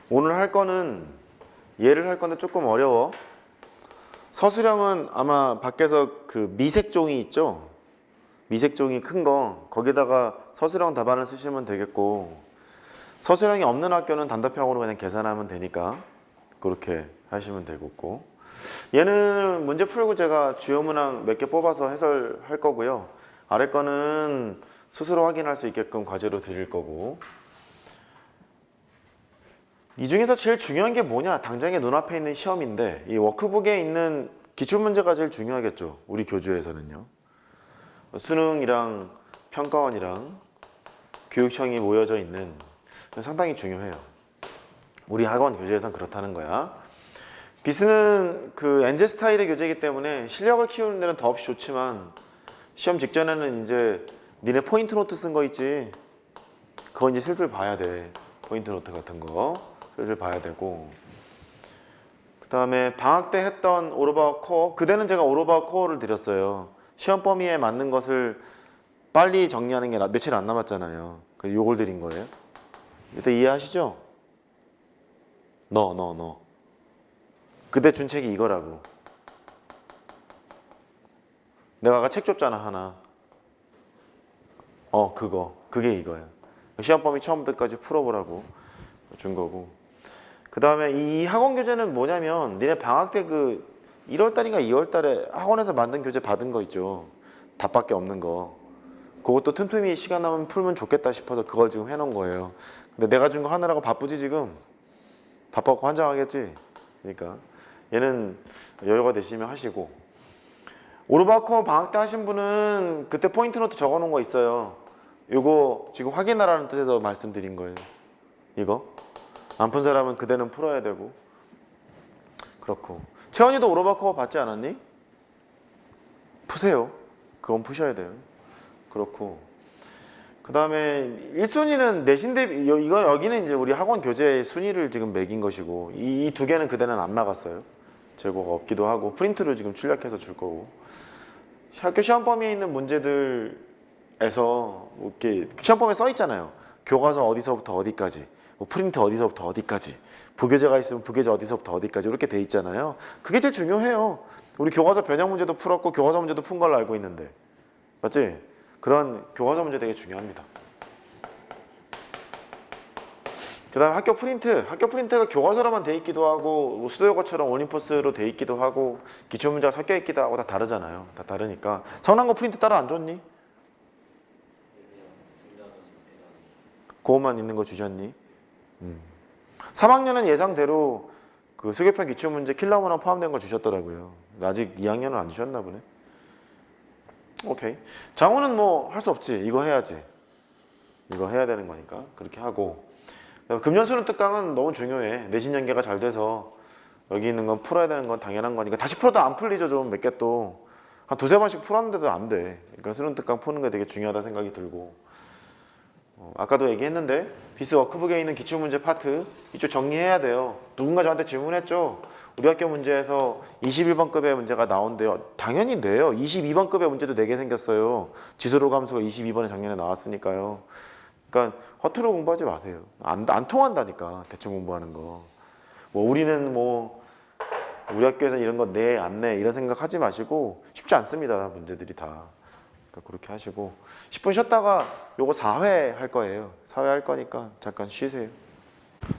오늘 할 거는 얘를 할 건데 조금 어려워. 서술형은 아마 밖에서 그 미색종이 있죠? 미색종이 큰 거, 거기다가 서술형 답안을 쓰시면 되겠고, 서술형이 없는 학교는 단답형으로 그냥 계산하면 되니까 그렇게 하시면 되겠고, 얘는 문제 풀고 제가 주요 문항 몇 개 뽑아서 해설할 거고요. 아래 거는 스스로 확인할 수 있게끔 과제로 드릴 거고, 이 중에서 제일 중요한 게 뭐냐? 당장에 눈앞에 있는 시험인데 이 워크북에 있는 기출문제가 제일 중요하겠죠. 우리 교주에서는요. 수능이랑 평가원이랑 교육청이 모여져 있는 상당히 중요해요. 우리 학원 교재에선 그렇다는 거야. 비스는 그 엔제 스타일의 교재이기 때문에 실력을 키우는 데는 더없이 좋지만 시험 직전에는 이제 니네 포인트 노트 쓴 거 있지? 그거 이제 슬슬 봐야 돼. 포인트 노트 같은 거 슬슬 봐야 되고, 그 다음에 방학 때 했던 올 오브 코어, 그때는 제가 올 오브 코어를 드렸어요. 시험 범위에 맞는 것을 빨리 정리하는 게 며칠 안 남았잖아요. 그래서 요걸 드린 거예요. 일단 이해하시죠? 너. 그때 준 책이 이거라고. 내가 아까 책 줬잖아, 하나. 그게 이거야. 시험 범위 처음부터 끝까지 풀어보라고 준 거고. 그 다음에 이 학원 교재는 뭐냐면 니네 방학 때 그 1월달인가 2월달에 학원에서 만든 교재 받은 거 있죠. 답밖에 없는 거. 그것도 틈틈이 시간 나면 풀면 좋겠다 싶어서 그걸 지금 해놓은 거예요. 근데 내가 준 거 하느라고 바쁘지 지금? 바빠갖고 환장하겠지? 그러니까 얘는 여유가 되시면 하시고, 오르바코 방학 때 하신 분은 그때 포인트 노트 적어놓은 거 있어요. 요거 지금 확인하라는 뜻에서 말씀드린 거예요. 이거 안 푼 사람은 그대는 풀어야 되고. 그렇고, 채원이도 오로바코어 받지 않았니? 푸세요. 그건 푸셔야 돼요. 그렇고, 그 다음에 1순위는 내신 대비, 이거 여기는 이제 우리 학원 교재 순위를 지금 매긴 것이고, 이 두 개는 그대는 안 나갔어요. 재고가 없기도 하고 프린트로 지금 출력해서 줄 거고, 학교 시험 범위에 있는 문제들에서 이렇게 시험 범위에 써 있잖아요. 교과서 어디서부터 어디까지, 뭐 프린트 어디서부터 어디까지, 부교재가 있으면 부교재 어디서부터 어디까지 이렇게 돼 있잖아요. 그게 제일 중요해요. 우리 교과서 변형 문제도 풀었고 교과서 문제도 푼 걸로 알고 있는데, 맞지? 그런 교과서 문제 되게 중요합니다. 그 다음에 학교 프린트가 교과서로만 돼 있기도 하고 뭐 수도여고처럼 올림포스로 돼 있기도 하고 기출문제가 섞여 있기도 하고 다 다르잖아요. 다 다르니까 성난고 프린트 따로 안 줬니? 그것만 있는 거 주셨니? 3학년은 예상대로 그 수교편 기출문제 킬러 문항 포함된 거 주셨더라고요. 아직 2학년은 안 주셨나 보네. 오케이. 장호는 뭐 할 수 없지. 이거 해야지. 이거 해야 되는 거니까 그렇게 하고, 금년수능 특강은 너무 중요해. 내신 연계가 잘 돼서 여기 있는 건 풀어야 되는 건 당연한 거니까. 다시 풀어도 안 풀리죠. 좀 몇 개 또 한 두세 번씩 풀었는데도 안 돼. 그러니까 수능 특강 푸는 게 되게 중요하다 생각이 들고, 아까도 얘기했는데 비스 워크북에 있는 기출문제 파트 이쪽 정리해야 돼요. 누군가 저한테 질문했죠. 우리 학교 문제에서 21번급의 문제가 나온대요. 당연히 내요. 22번급의 문제도 4개 생겼어요. 지수로 감수가 22번에 작년에 나왔으니까요. 그러니까 허투루 공부하지 마세요. 안 통한다니까, 대충 공부하는 거. 뭐 우리는 뭐 우리 학교에서 이런 거 내, 안 내 이런 생각 하지 마시고, 쉽지 않습니다. 문제들이 다. 그러니까 그렇게 하시고 10분 쉬었다가 요거 4회 할 거예요. 4회 할 거니까 잠깐 쉬세요.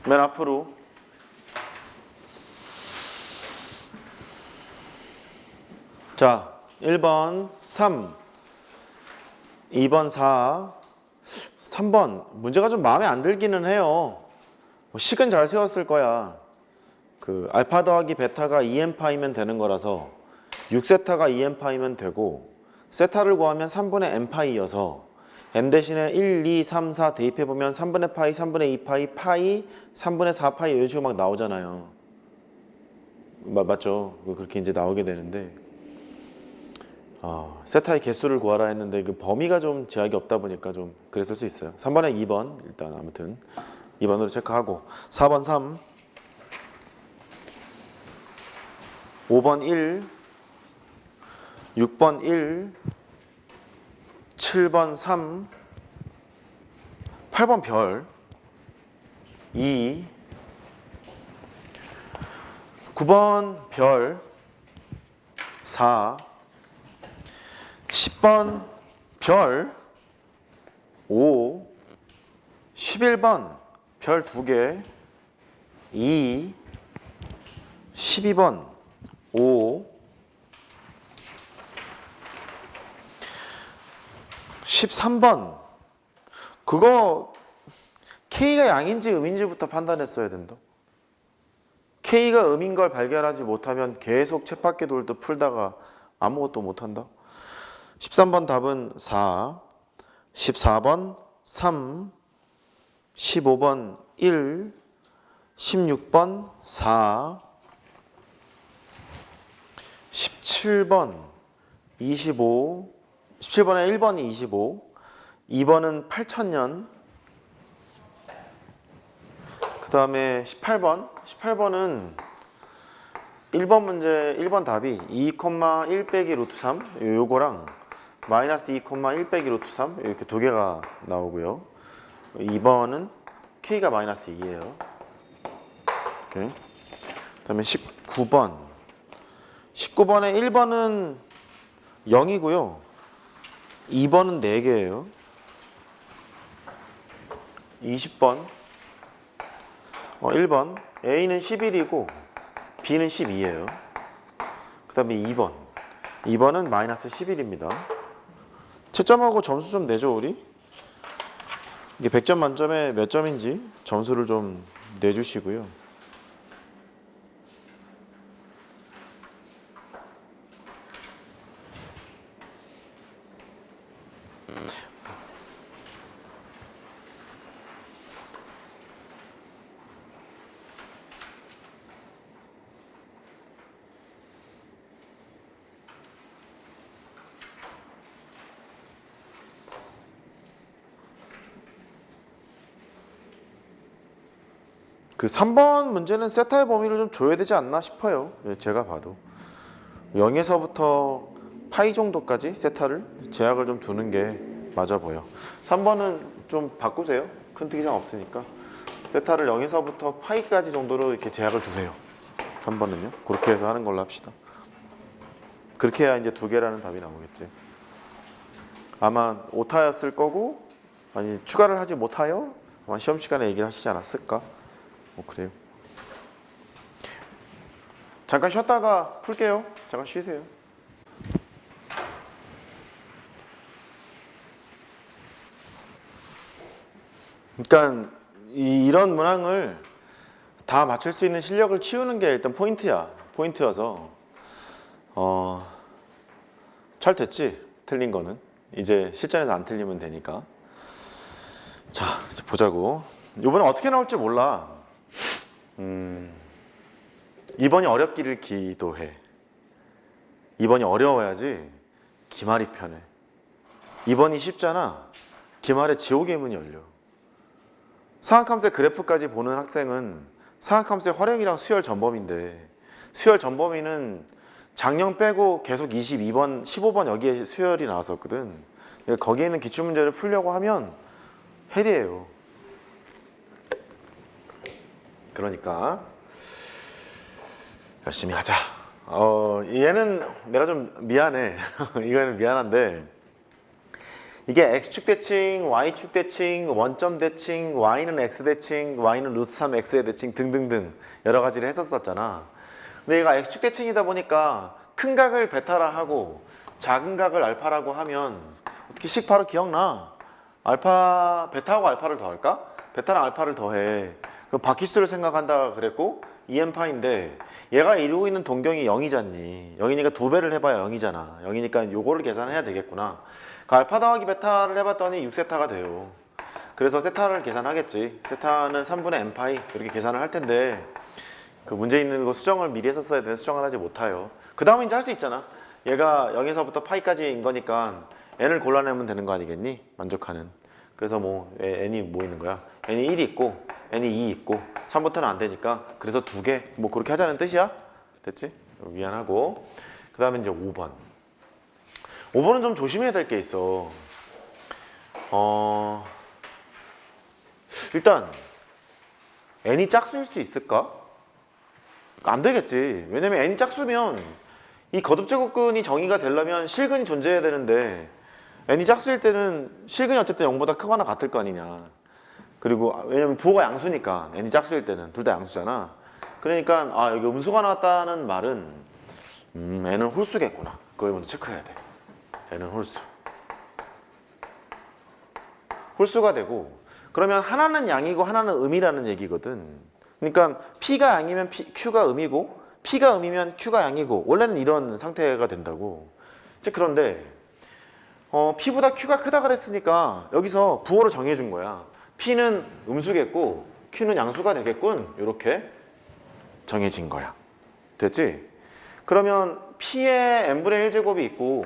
맨 앞으로 자, 1번 3, 2번 4, 3번 문제가 좀 마음에 안 들기는 해요. 식은 잘 세웠을 거야. 그 알파 더하기 베타가 2n파이면 되는 거라서 6세타가 2n파이면 되고, 세타를 구하면 3분의 n파이여서 n 대신에 1, 2, 3, 4 대입해보면 3분의 파이, 3분의 2파이, 파이, 3분의 4파이 이런 식으로 막 나오잖아요. 맞죠? 그렇게 이제 나오게 되는데, 세타의 개수를 구하라 했는데 그 범위가 좀 제약이 없다 보니까 좀 그랬을 수 있어요. 3번에 2번 일단 아무튼 2번으로 체크하고, 4번 3, 5번 1, 6번 1, 7번 3, 8번 별 2, 9번 별 4, 10번 별 5, 11번 별 2개 2, 12번 5, 13번 그거 K가 양인지 음인지부터 판단했어야 된다. K가 음인 걸 발견하지 못하면 계속 쳇바퀴 돌듯 풀다가 아무것도 못한다. 13번 답은 4, 14번 3, 15번 1, 16번 4, 17번 25, 17번에 1번이 25, 2번은 8000년, 그 다음에 18번은 1번 문제 1번 답이 2,1 빼기 루트 3 요거랑 마이너스 2,1 빼기 루트 3 이렇게 두 개가 나오고요. 2번은 K가 마이너스 2예요. 오케이. 그 다음에 19번에 1번은 0이고요. 2번은 4개예요. 20번 1번 A는 11이고 B는 12예요. 그 다음에 2번은 마이너스 11입니다. 채점하고 점수 좀 내줘 우리. 이게 100점 만점에 몇 점인지 점수를 좀 내주시고요. 그 3번 문제는 세타의 범위를 좀 줘야 되지 않나 싶어요. 제가 봐도 0에서부터 파이 정도까지 세타를 제약을 좀 두는 게 맞아 보여. 3번은 좀 바꾸세요. 큰 특이장 없으니까 세타를 0에서부터 파이까지 정도로 이렇게 제약을 두세요. 3번은요. 그렇게 해서 하는 걸로 합시다. 그렇게 해야 이제 2개라는 답이 나오겠지. 아마 오타였을 거고, 아니 추가를 하지 못하여 아마 시험 시간에 얘기를 하시지 않았을까? 그래요. 잠깐 쉬었다가 풀게요. 잠깐 쉬세요. 그러니까 이런 문항을 다 맞출 수 있는 실력을 키우는 게 일단 포인트여서 잘 됐지? 틀린 거는 이제 실전에서 안 틀리면 되니까. 자, 이제 보자고. 이번에 어떻게 나올지 몰라. 2번이 어렵기를 기도해. 2번이 어려워야지 기말이 편해. 2번이 쉽잖아. 기말에 지옥의 문이 열려. 상학함수의 그래프까지 보는 학생은 상학함수의 활용이랑 수열 전범인데, 수열 전범위는 작년 빼고 계속 22번, 15번 여기에 수열이 나왔었거든. 거기에 있는 기출문제를 풀려고 하면 헬이에요. 그러니까 열심히 하자. 얘는 내가 좀 미안해. 이거는 미안한데, 이게 x축 대칭, y축 대칭, 원점 대칭, y는 x 대칭, y는 루트 3 x의 대칭 등등등 여러 가지를 했었잖아. 근데 얘가 x축 대칭이다 보니까 큰 각을 베타라 하고 작은 각을 알파라고 하면 어떻게 식 바로 기억나? 베타하고 알파를 더할까? 베타랑 알파를 더해. 그럼 바퀴수를 생각한다 그랬고 2n파인데 얘가 이루고 있는 동경이 0이잖니. 0이니까 2배를 해봐야 0이잖아. 0이니까 요거를 계산해야 되겠구나. 그 알파 더하기 베타를 해봤더니 6세타가 돼요. 그래서 세타를 계산하겠지. 세타는 3분의 n파이 이렇게 계산을 할 텐데, 그 문제 있는 거 수정을 미리 했었어야 되는데 수정을 하지 못해요. 그 다음에 이제 할 수 있잖아. 얘가 0에서부터 파이까지인 거니까 n을 골라내면 되는 거 아니겠니? 만족하는. 그래서 뭐 n이 뭐 있는 거야? n이 1이 있고 n이 2 있고 3부터는 안 되니까 그래서 2개 뭐 그렇게 하자는 뜻이야. 됐지? 미안하고. 그 다음에 이제 5번은 좀 조심해야 될 게 있어. 일단 n이 짝수일 수 있을까? 안 되겠지. 왜냐면 n이 짝수면 이 거듭제곱근이 정의가 되려면 실근이 존재해야 되는데 n이 짝수일 때는 실근이 어쨌든 0보다 크거나 같을 거 아니냐. 그리고 왜냐면 부호가 양수니까 n이 짝수일 때는 둘 다 양수잖아. 그러니까 아 여기 음수가 나왔다는 말은 n은 홀수겠구나. 그걸 먼저 체크해야 돼. n은 홀수. 홀수가 되고 그러면 하나는 양이고 하나는 음이라는 얘기거든. 그러니까 P가 양이면 Q가 음이고 P가 음이면 Q가 양이고 원래는 이런 상태가 된다고. 이제 그런데 P보다 Q가 크다 그랬으니까 여기서 부호를 정해준 거야. P는 음수겠고 Q는 양수가 되겠군. 이렇게 정해진 거야. 됐지? 그러면 P의 n분의 1제곱이 있고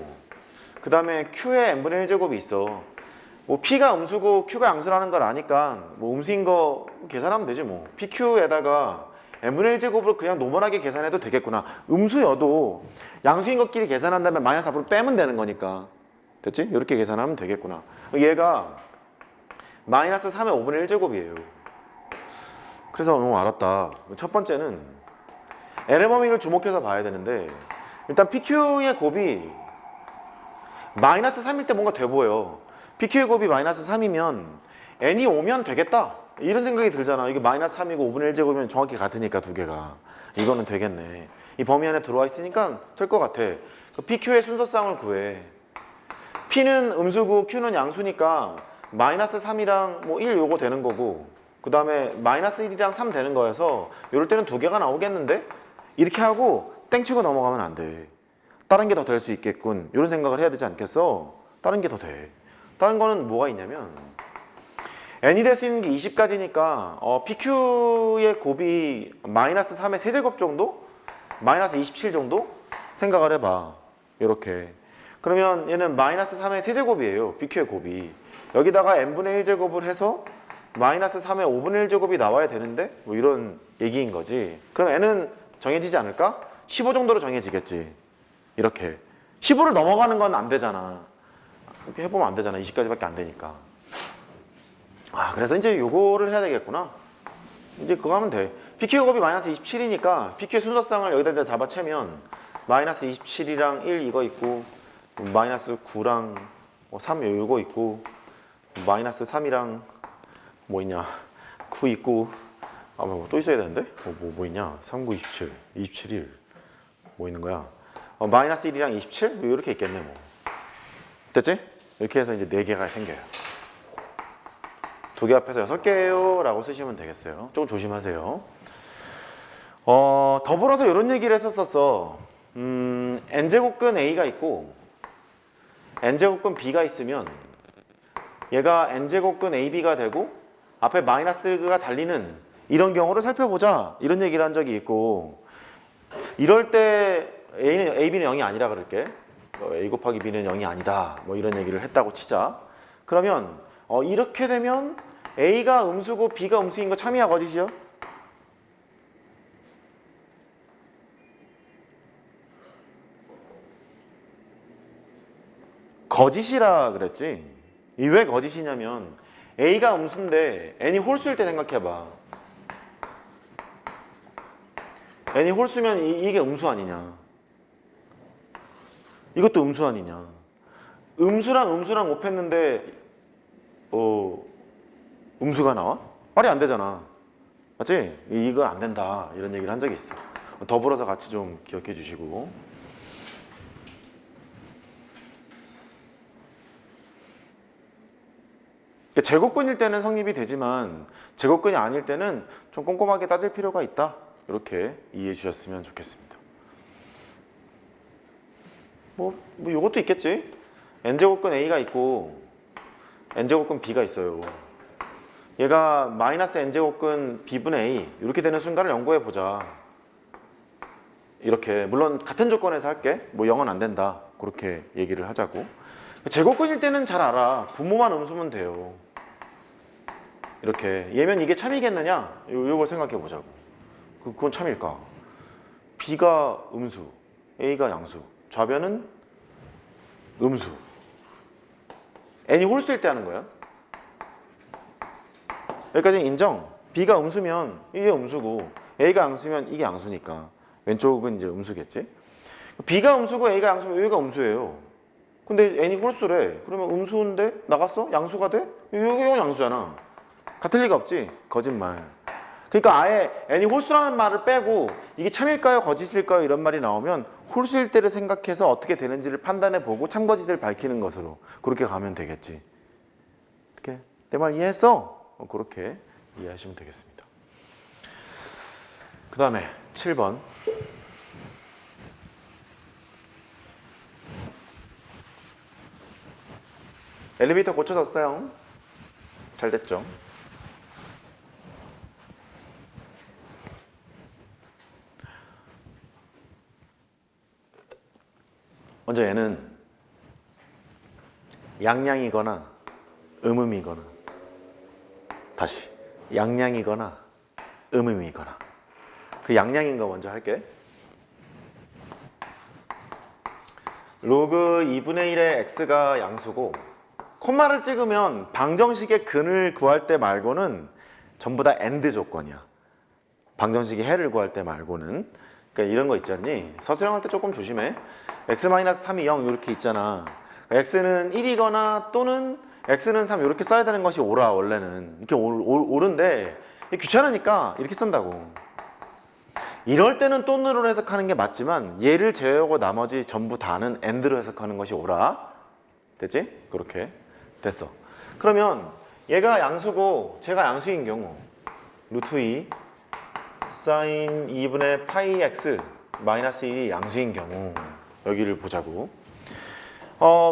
그 다음에 Q의 n분의 1제곱이 있어. 뭐 P가 음수고 Q가 양수라는 걸 아니까 뭐 음수인 거 계산하면 되지 뭐. PQ에다가 n분의 1제곱으로 그냥 노멀하게 계산해도 되겠구나. 음수여도 양수인 것끼리 계산한 다음에 마이너스 앞으로 빼면 되는 거니까. 됐지? 이렇게 계산하면 되겠구나. 얘가 마이너스 3의 5분의 1제곱이에요. 그래서 알았다. 첫 번째는 n의 범위를 주목해서 봐야 되는데 일단 PQ의 곱이 마이너스 3일 때 뭔가 돼 보여. PQ의 곱이 마이너스 3이면 n이 오면 되겠다 이런 생각이 들잖아. 이게 마이너스 3이고 5분의 1제곱이면 정확히 같으니까 두 개가 이거는 되겠네. 이 범위 안에 들어와 있으니까 될 것 같아. PQ의 순서쌍을 구해. P는 음수고 Q는 양수니까 마이너스 3이랑 뭐 1 요거 되는 거고 그 다음에 마이너스 1이랑 3 되는 거여서 이럴 때는 두 개가 나오겠는데 이렇게 하고 땡치고 넘어가면 안 돼. 다른 게 더 될 수 있겠군 이런 생각을 해야 되지 않겠어? 다른 게 더 돼. 다른 거는 뭐가 있냐면 n이 될 수 있는 게 20까지니까 PQ의 곱이 마이너스 3의 세제곱 정도? 마이너스 27 정도? 생각을 해봐. 이렇게. 그러면 얘는 마이너스 3의 세제곱이에요. PQ의 곱이. 여기다가 n분의 1제곱을 해서 마이너스 3의 5분의 1제곱이 나와야 되는데 뭐 이런 얘기인 거지. 그럼 n은 정해지지 않을까? 15 정도로 정해지겠지. 이렇게. 15를 넘어가는 건 안 되잖아. 이렇게 해보면 안 되잖아. 20까지밖에 안 되니까. 그래서 이제 요거를 해야 되겠구나. 이제 그거 하면 돼. PQ의 곱이 마이너스 27이니까 PQ의 순서쌍을 여기다 이제 잡아채면 마이너스 27이랑 1 이거 있고 마이너스 9랑 3 요거 있고 마이너스 3이랑 뭐 있냐 9 있고 뭐 또 있어야 되는데? 뭐 있냐 3, 9, 27, 27, 1 뭐 있는 거야? 마이너스 1이랑 27? 이렇게 있겠네 뭐. 됐지? 이렇게 해서 이제 4개가 생겨요. 2개 앞에서 6개예요 라고 쓰시면 되겠어요. 조금 조심하세요. 더불어서 이런 얘기를 했었어. n제곱근 a가 있고 n제곱근 b가 있으면 얘가 n제곱근 ab가 되고 앞에 마이너스가 달리는 이런 경우를 살펴보자 이런 얘기를 한 적이 있고 이럴 때 ab는 0이 아니라 그럴게. a 곱하기 b는 0이 아니다 뭐 이런 얘기를 했다고 치자. 그러면 이렇게 되면 a가 음수고 b가 음수인 거 참이야 거짓이야? 거짓이라 그랬지. 이 왜 거짓이냐면 a가 음수인데 n이 홀수일 때 생각해봐. n이 홀수면 이게 음수 아니냐. 이것도 음수 아니냐. 음수랑 곱했는데 음수가 나와? 말이 안 되잖아. 맞지? 이거 안 된다 이런 얘기를 한 적이 있어. 더불어서 같이 좀 기억해 주시고. 제곱근일 때는 성립이 되지만 제곱근이 아닐 때는 좀 꼼꼼하게 따질 필요가 있다. 이렇게 이해해 주셨으면 좋겠습니다. 뭐 이것도 있겠지. n제곱근 a가 있고 n제곱근 b가 있어요. 얘가 마이너스 n제곱근 b분의 a 이렇게 되는 순간을 연구해 보자. 이렇게 물론 같은 조건에서 할게. 뭐 0은 안 된다. 그렇게 얘기를 하자고. 제곱근일 때는 잘 알아. 분모만 음수면 돼요. 이렇게 얘면 이게 참이겠느냐? 요걸 생각해 보자고. 그건 참일까? b가 음수, a가 양수, 좌변은 음수. n이 홀수일 때 하는 거야. 여기까지는 인정. b가 음수면 이게 음수고 A가 양수면 이게 양수니까 왼쪽은 이제 음수겠지. B가 음수고 A가 양수면 여기가 음수예요. 근데 N이 홀수래. 그러면 음수인데 나갔어? 양수가 돼? 이건 양수잖아. 같을 리가 없지. 거짓말. 그러니까 아예 N이 홀수라는 말을 빼고 이게 참일까요? 거짓일까요? 이런 말이 나오면 홀수일 때를 생각해서 어떻게 되는지를 판단해 보고 참거짓을 밝히는 것으로 그렇게 가면 되겠지. 어떻게? 내 말 이해했어? 그렇게 이해하시면 되겠습니다. 그 다음에 7번. 엘리베이터 고쳐졌어요. 잘 됐죠? 먼저 얘는 양양이거나 음음이거나, 다시 양양이거나 음음이거나. 그 양양인 거 먼저 할게. 로그 2분의 1의 x가 양수고 콤마를 찍으면 방정식의 근을 구할 때 말고는 전부 다 AND 조건이야. 방정식의 해를 구할 때 말고는. 그러니까 이런 거 있지 않니? 서술형 할 때 조금 조심해. x-3이 0 이렇게 있잖아. x는 1이거나 또는 x는 3 이렇게 써야 되는 것이 옳아. 원래는 이렇게 옳은데 귀찮으니까 이렇게 쓴다고. 이럴 때는 또는으로 해석하는 게 맞지만 얘를 제외하고 나머지 전부 다는 AND로 해석하는 것이 옳아. 됐지? 그렇게 됐어. 그러면 얘가 양수고 제가 양수인 경우 루트 2 사인 2분의 파이 x 마이너스 1이 양수인 경우 여기를 보자고.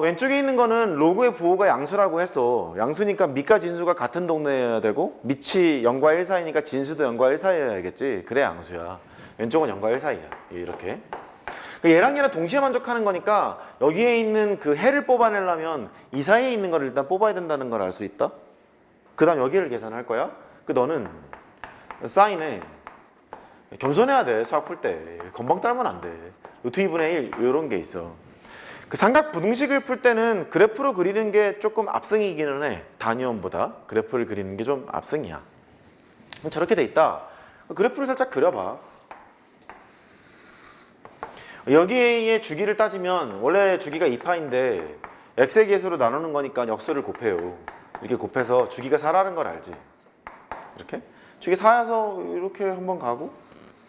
왼쪽에 있는 거는 로그의 부호가 양수라고 했어. 양수니까 밑과 진수가 같은 동네여야 되고 밑이 0과 1 사이니까 진수도 0과 1 사이여야겠지. 그래 양수야. 왼쪽은 0과 1 사이야. 이렇게. 얘랑 얘랑 동시에 만족하는 거니까 여기에 있는 그 해를 뽑아내려면 이 사이에 있는 걸 일단 뽑아야 된다는 걸 알 수 있다. 그 다음 여기를 계산할 거야. 너는 사인에 겸손해야 돼. 수학 풀 때 건방 떨면 안 돼. 루트 2분의 1 이런 게 있어. 그 삼각 부등식을 풀 때는 그래프로 그리는 게 조금 압승이기는 해. 단위원보다 그래프를 그리는 게 좀 압승이야. 저렇게 돼 있다. 그래프를 살짝 그려봐. 여기에 주기를 따지면 원래 주기가 2파인데 x의 계수로 나누는 거니까 역수를 곱해요. 이렇게 곱해서 주기가 4라는 걸 알지. 이렇게 주기 4여서 이렇게 한번 가고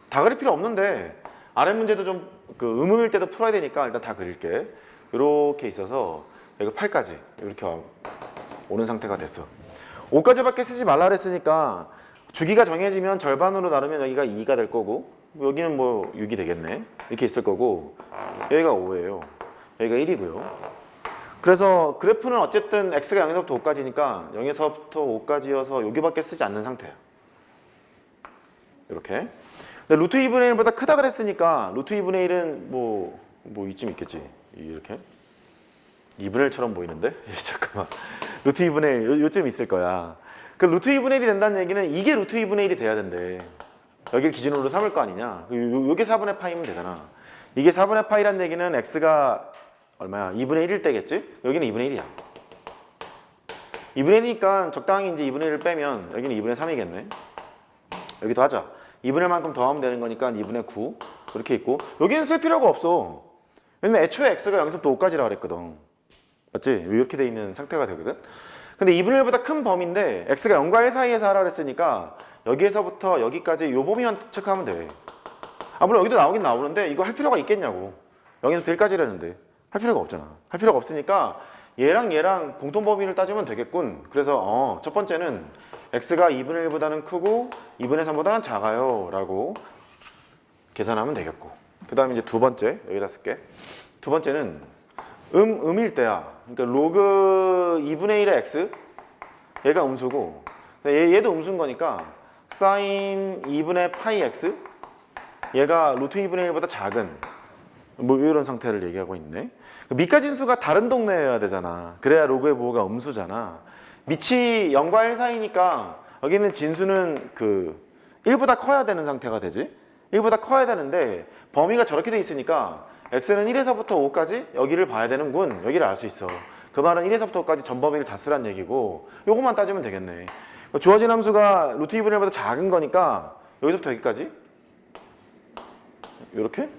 다 그릴 필요 없는데 아래 문제도 좀 그 음음일 때도 풀어야 되니까 일단 다 그릴게. 이렇게 있어서 여기 8까지 이렇게 오는 상태가 됐어. 5까지밖에 쓰지 말라 그랬으니까 주기가 정해지면 절반으로 나누면 여기가 2가 될 거고 여기는 뭐 6이 되겠네. 이렇게 있을 거고 여기가 5예요. 여기가 1이고요. 그래서 그래프는 어쨌든 x가 0에서부터 5까지니까 0에서부터 5까지여서 여기밖에 쓰지 않는 상태야. 이렇게. 근데 루트 2분의 1보다 크다 그랬으니까 루트 2분의 1은 뭐 이쯤 있겠지. 이렇게 2분의 1처럼 보이는데? 잠깐만. 루트 2분의 1 요쯤 있을 거야. 그 루트 2분의 1이 된다는 얘기는 이게 루트 2분의 1이 돼야 된대. 여기를 기준으로 삼을 거 아니냐. 요게 4분의 파이면 되잖아. 이게 4분의 파이란 얘기는 x가 얼마야? 2분의 1일 때겠지? 여기는 2분의 1이야. 2분의 1이니까 적당히 이제 2분의 1을 빼면 여기는 2분의 3이겠네. 여기도 하자. 2분의 1만큼 더하면 되는 거니까 2분의 9 이렇게 있고 여기는 쓸 필요가 없어. 왜냐면 애초에 x가 0에서부터 5까지라 그랬거든. 맞지? 이렇게 돼 있는 상태가 되거든. 근데 2분의 1보다 큰 범위인데 x가 0과 1 사이에서 하라 그랬으니까 여기에서부터 여기까지 요 범위만 체크하면 돼. 물론 여기도 나오긴 나오는데 이거 할 필요가 있겠냐고. 0에서부터 1까지라는데 할 필요가 없잖아. 할 필요가 없으니까 얘랑 공통 범위를 따지면 되겠군. 그래서 첫 번째는 x가 2분의 1보다는 크고 2분의 3보다는 작아요 라고 계산하면 되겠고, 그 다음에 이제 두 번째 여기다 쓸게. 두 번째는 음일 때야. 그러니까 로그 2분의 1의 x 얘가 음수고 얘도 음수인 거니까 사인 2분의 파이 x 얘가 루트 2분의 1보다 작은 뭐 이런 상태를 얘기하고 있네. 밑과 진수가 다른 동네여야 되잖아. 그래야 로그의 부호가 음수잖아. 밑이 0과 1 사이니까 여기는 진수는 그 1보다 커야 되는 상태가 되지. 1보다 커야 되는데 범위가 저렇게 돼 있으니까 x는 1에서부터 5까지 여기를 봐야 되는군. 여기를 알 수 있어. 그 말은 1에서부터 5까지 전 범위를 다 쓰란 얘기고 요것만 따지면 되겠네. 주어진 함수가 루트 2분의 1보다 작은 거니까 여기서부터 여기까지 요렇게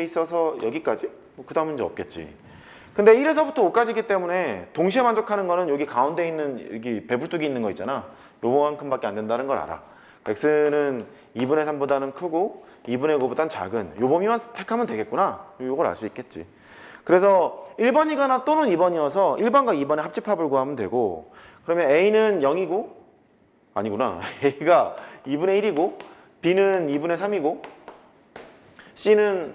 있어서 여기까지? 뭐 그다음 문제 없겠지. 근데 1에서부터 5까지이기 때문에 동시에 만족하는 거는 여기 가운데 있는 여기 배불뚝이 있는 거 있잖아. 요만큼밖에 안 된다는 걸 알아. x는 2분의 3보다는 크고 2분의 9보다는 작은 요 범위만 택하면 되겠구나. 요걸 알 수 있겠지. 그래서 1번이거나 또는 2번이어서 1번과 2번의 합집합을 구하면 되고, 그러면 A는 0이고 아니구나. A가 2분의 1이고 B는 2분의 3이고 C는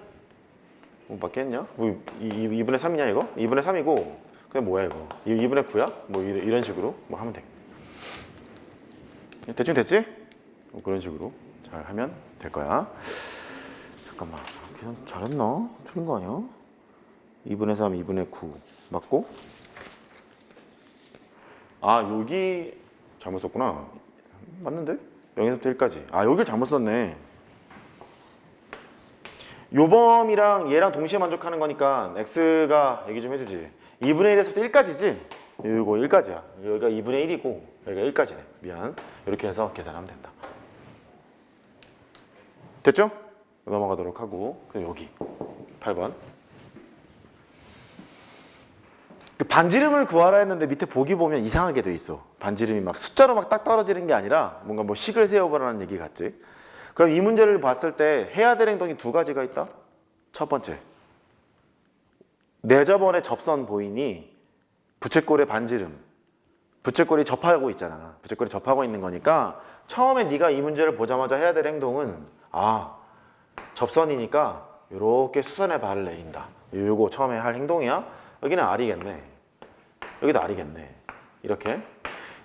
뭐 맞겠냐? 뭐 2분의 3이냐 이거? 2분의 3이고 그냥 뭐야 이거? 2분의 9야? 뭐 이런 식으로 뭐 하면 돼. 대충 됐지? 뭐 그런 식으로 잘 하면 될 거야. 잠깐만, 그냥 잘했나? 틀린 거 아니야? 2분의 3, 2분의 9 맞고? 아 여기 잘못 썼구나. 맞는데? 0에서부터 1까지. 아 여기를 잘못 썼네. 요 범위랑 얘랑 동시에 만족하는 거니까 x가 얘기 좀 해주지. 2분의 1에서부터 1까지지? 이거 1까지야. 여기가 2분의 1이고 여기가 1까지네. 미안. 이렇게 해서 계산하면 된다. 됐죠? 넘어가도록 하고, 그럼 여기 8번. 그 반지름을 구하라 했는데 밑에 보기 보면 이상하게 돼 있어. 반지름이 막 숫자로 막 딱 떨어지는 게 아니라 뭔가 뭐 식을 세워보라는 얘기 같지. 그럼 이 문제를 봤을 때 해야 될 행동이 두 가지가 있다. 첫 번째, 내 저번에 접선 보이니 부채꼴의 반지름, 부채꼴이 접하고 있잖아. 부채꼴이 접하고 있는 거니까 처음에 네가 이 문제를 보자마자 해야 될 행동은 접선이니까 이렇게 수선의 발을 내린다. 요거 처음에 할 행동이야. 여기는 R이겠네. 여기도 R이겠네. 이렇게.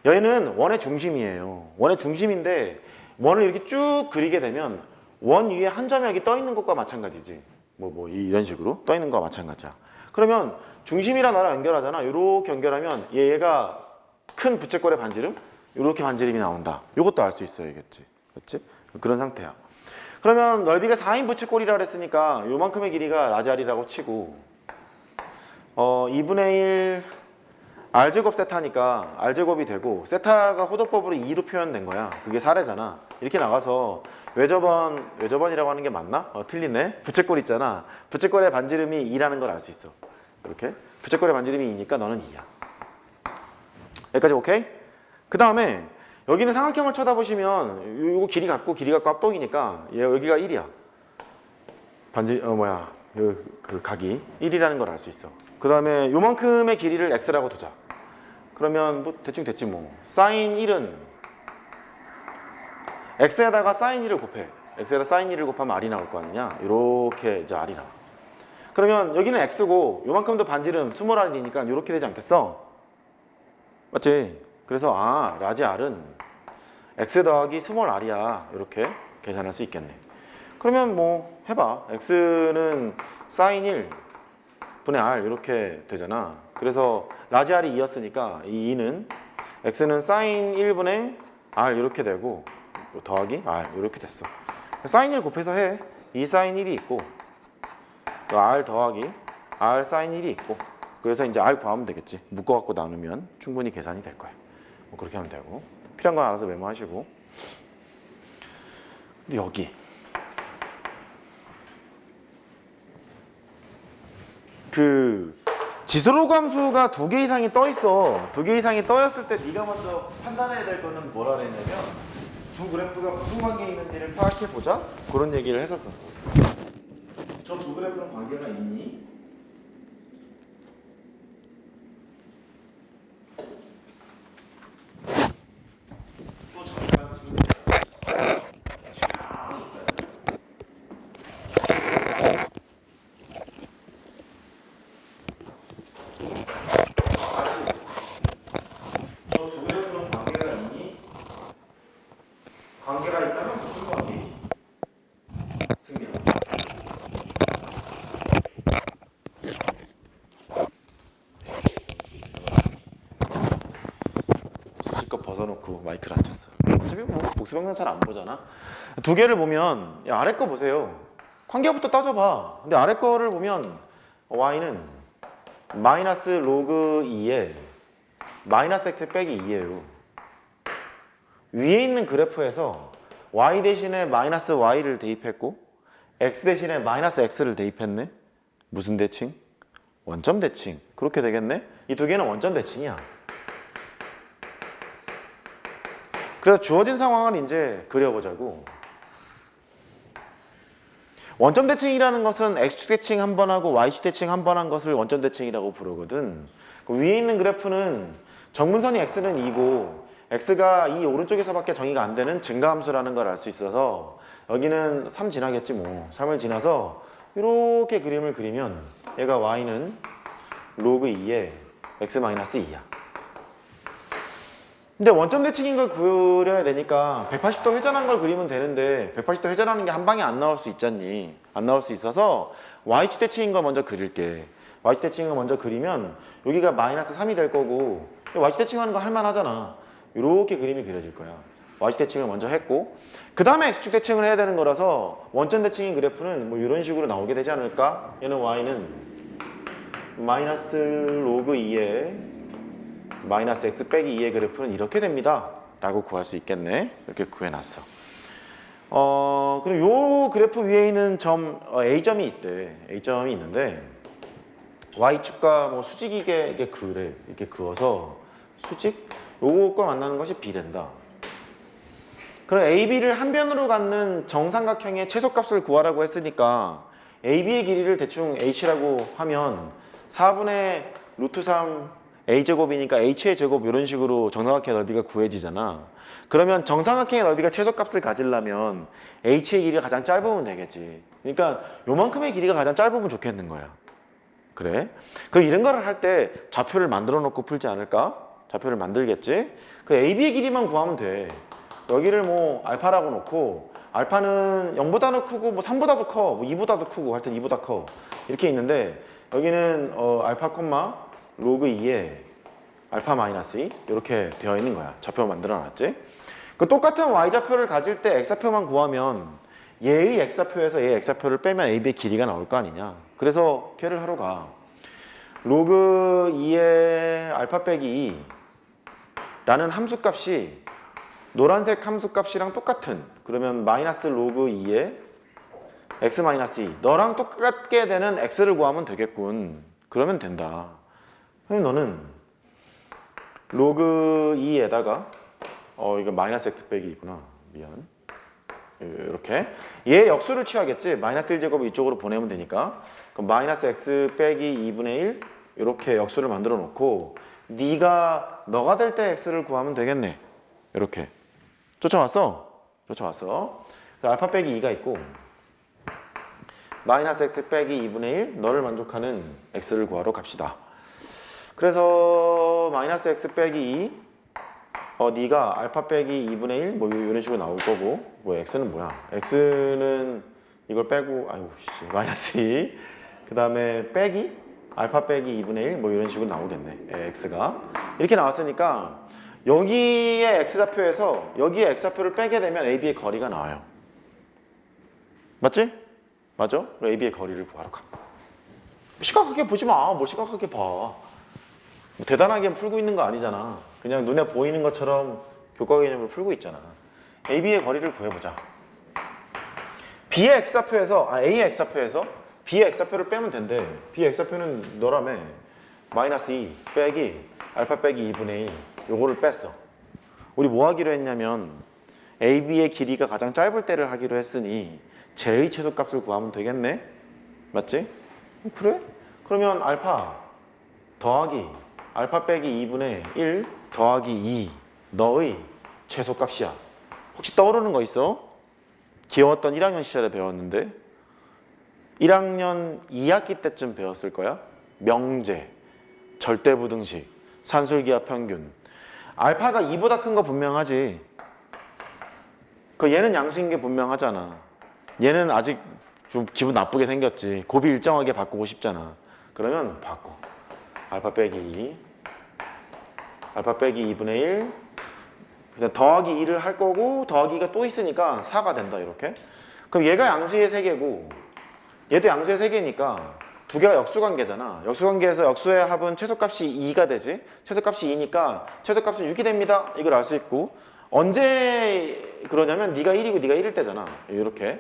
여기는 원의 중심이에요. 원의 중심인데 원을 이렇게 쭉 그리게 되면 원 위에 한 점이 여기 떠 있는 것과 마찬가지지. 뭐 이런 식으로 떠 있는 것과 마찬가지야. 그러면 중심이랑 나랑 연결하잖아. 이렇게 연결하면 얘가 큰 부채꼴의 반지름, 이렇게 반지름이 나온다. 이것도 알 수 있어야겠지. 그렇지? 그런 상태야. 그러면 넓이가 4인 부채꼴이라 그랬으니까 요만큼의 길이가 라지 R이라고 치고 2분의 1 R제곱 세타니까 R제곱이 되고, 세타가 호도법으로 2로 표현된 거야. 그게 4래잖아. 이렇게 나가서 외접원이라고 하는 게 맞나? 틀리네. 부채꼴 있잖아. 부채꼴의 반지름이 2라는 걸 알 수 있어. 이렇게. 부채꼴의 반지름이 2니까 너는 2야. 여기까지 오케이? 그 다음에 여기는 삼각형을 쳐다보시면 요거 길이 같고 길이가 꽉동이니까 여기가 1이야. 그 각이 1이라는 걸 알 수 있어. 그 다음에 요만큼의 길이를 x라고 두자. 그러면 뭐 대충 됐지 뭐. 사인 1은 x에다가 사인 1을 곱해. x에다 사인 1을 곱하면 r이 나올 거 아니냐. 이렇게 이제 r이 나와. 그러면 여기는 x고 요만큼도 반지름 스몰 r이니까 이렇게 되지 않겠어? 맞지? 그래서 라지 r은 x 더하기 스몰 r이야. 이렇게 계산할 수 있겠네. 그러면 뭐 해봐. x는 사인 1 분의 r 이렇게 되잖아. 그래서 라지 r이 2였으니까 이 2는 x는 사인 1분의 r 이렇게 되고 더하기 r 이렇게 됐어. 사인 1 곱해서 해. 2 사인 1이 있고 또 r 더하기 r 사인 1이 있고, 그래서 이제 r 구하면 되겠지. 묶어갖고 나누면 충분히 계산이 될 거야. 뭐 그렇게 하면 되고, 필요한 건 알아서 메모하시고. 근데 여기 그 지수로 함수가 2개 이상이 떠 있어. 2개 이상이 떠있을 때 네가 먼저 판단해야 될 거는 뭐라 그랬냐면 두 그래프가 무슨 관계에 있는지를 파악해 보자. 그런 얘기를 했었었어. 저 두 그래프는 관계가 있니? 또 잠깐 관계가 있다면 무슨 관계니? 승리야. 수식껏 벗어놓고 마이크를 안 쳤어. 어차피 뭐 복수 영상 잘 안 보잖아. 두 개를 보면 아래 거 보세요. 관계부터 따져봐. 근데 아래 거를 보면 y는 마이너스 로그 2에 마이너스 x 빼기 2예요. 위에 있는 그래프에서 y 대신에 마이너스 y를 대입했고 x 대신에 마이너스 x를 대입했네. 무슨 대칭? 원점 대칭. 그렇게 되겠네. 이 두 개는 원점 대칭이야. 그래서 주어진 상황을 이제 그려보자고. 원점 대칭이라는 것은 x축 대칭 한 번 하고 y축 대칭 한 번 한 것을 원점 대칭이라고 부르거든. 그 위에 있는 그래프는 정문선이 x는 2고 x가 이 오른쪽에서밖에 정의가 안 되는 증가함수라는 걸 알 수 있어서 여기는 3 지나겠지 뭐. 3을 지나서 이렇게 그림을 그리면 얘가 y는 로그 2에 x-2야. 근데 원점 대칭인 걸 그려야 되니까 180도 회전한 걸 그리면 되는데 180도 회전하는 게 한 방에 안 나올 수 있잖니. 안 나올 수 있어서 y축 대칭인 걸 먼저 그릴게. y축 대칭인 걸 먼저 그리면 여기가 마이너스 3이 될 거고 y축 대칭하는 거 할만하잖아. 이렇게 그림이 그려질 거야. y축 대칭을 먼저 했고 그 다음에 x축 대칭을 해야 되는 거라서 원점 대칭인 그래프는 뭐 이런 식으로 나오게 되지 않을까? 얘는 y는 마이너스 로그 2에 마이너스 x 빼기 2의 그래프는 이렇게 됩니다 라고 구할 수 있겠네. 이렇게 구해놨어. 그럼 요 그래프 위에 있는 점 A점이 있대. A점이 있는데 Y축과 뭐 수직이게 이렇게 그래. 이렇게 그어서 수직 요거과 만나는 것이 B랜다. 그럼 AB를 한 변으로 갖는 정삼각형의 최소값을 구하라고 했으니까 AB의 길이를 대충 H라고 하면 4분의 루트 3 A제곱이니까 H의 제곱 이런 식으로 정삼각형의 넓이가 구해지잖아. 그러면 정삼각형의 넓이가 최소값을 가지려면 H의 길이가 가장 짧으면 되겠지. 그러니까 요만큼의 길이가 가장 짧으면 좋겠는 거야. 그래? 그럼 이런 거를 할 때 좌표를 만들어 놓고 풀지 않을까? 좌표를 만들겠지? 그 AB의 길이만 구하면 돼. 여기를 뭐 알파라고 놓고 알파는 0보다도 크고 뭐 3보다도 커, 뭐 2보다도 크고 하여튼 2보다 커 이렇게 있는데 여기는 알파 콤마 로그 2에 알파 마이너스 2 이렇게 되어 있는 거야. 좌표 만들어 놨지? 그 똑같은 y좌표를 가질 때 x좌표만 구하면 얘의 x좌표에서 얘의 x좌표를 빼면 AB의 길이가 나올 거 아니냐. 그래서 걔를 하러 가. 로그 2의 알파 빼기 2라는 함수값이 노란색 함수값이랑 똑같은 그러면 마이너스 로그 2의 x 마이너스 2 너랑 똑같게 되는 x를 구하면 되겠군. 그러면 된다. 그럼 너는 로그 2에다가 이거 마이너스 x 빼기 2구나. 미안. 이렇게 얘 역수를 취하겠지. 마이너스 1제곱을 이쪽으로 보내면 되니까 그럼 마이너스 x 빼기 2분의 1 이렇게 역수를 만들어 놓고 네가 너가 될 때 x를 구하면 되겠네. 이렇게 쫓아왔어? 쫓아왔어. 알파 빼기 2가 있고 마이너스 x 빼기 2분의 1 너를 만족하는 x를 구하러 갑시다. 그래서 마이너스 x 빼기 2 네가 알파 빼기 2분의 1 뭐 이런 식으로 나올 거고 뭐 x는 뭐야? x는 이걸 빼고 아이고 씨 마이너스 2 그 다음에 빼기 알파 빼기 2분의 1 뭐 이런 식으로 나오겠네. x가 이렇게 나왔으니까 여기의 x좌표에서 여기의 x좌표를 빼게 되면 AB의 거리가 나와요. 맞지? 맞아? AB의 거리를 구하러 가. 시각하게 보지 마. 뭘 시각하게 봐. 뭐 대단하게 풀고 있는 거 아니잖아. 그냥 눈에 보이는 것처럼 교과 개념을 풀고 있잖아. AB의 거리를 구해보자. B의 x좌표에서 A의 x좌표에서 B의 x좌표를 빼면 된대. B의 x좌표는 너라며 마이너스 2 빼기 알파 빼기 2분의 1 요거를 뺐어. 우리 뭐 하기로 했냐면 AB의 길이가 가장 짧을 때를 하기로 했으니 제의 최소값을 구하면 되겠네. 맞지? 그래? 그러면 알파 더하기 알파 빼기 2분의 1 더하기 2 너의 최소값이야. 혹시 떠오르는 거 있어? 귀여웠던 1학년 시절에 배웠는데 1학년 2학기 때쯤 배웠을 거야. 명제, 절대부등식, 산술기하 평균. 알파가 2보다 큰 거 분명하지. 그 얘는 양수인 게 분명하잖아. 얘는 아직 좀 기분 나쁘게 생겼지. 곱이 일정하게 바꾸고 싶잖아. 그러면 바꿔. 알파 빼기 2 알파 빼기 2분의 1 그냥 더하기 2를 할 거고 더하기가 또 있으니까 4가 된다 이렇게. 그럼 얘가 양수의 세개고 얘도 양수의 세개니까 두 개가 역수관계잖아. 역수관계에서 역수의 합은 최소값이 2가 되지. 최소값이 2니까 최소값은 6이 됩니다. 이걸 알 수 있고 언제 그러냐면 네가 1이고 네가 1일 때잖아. 이렇게.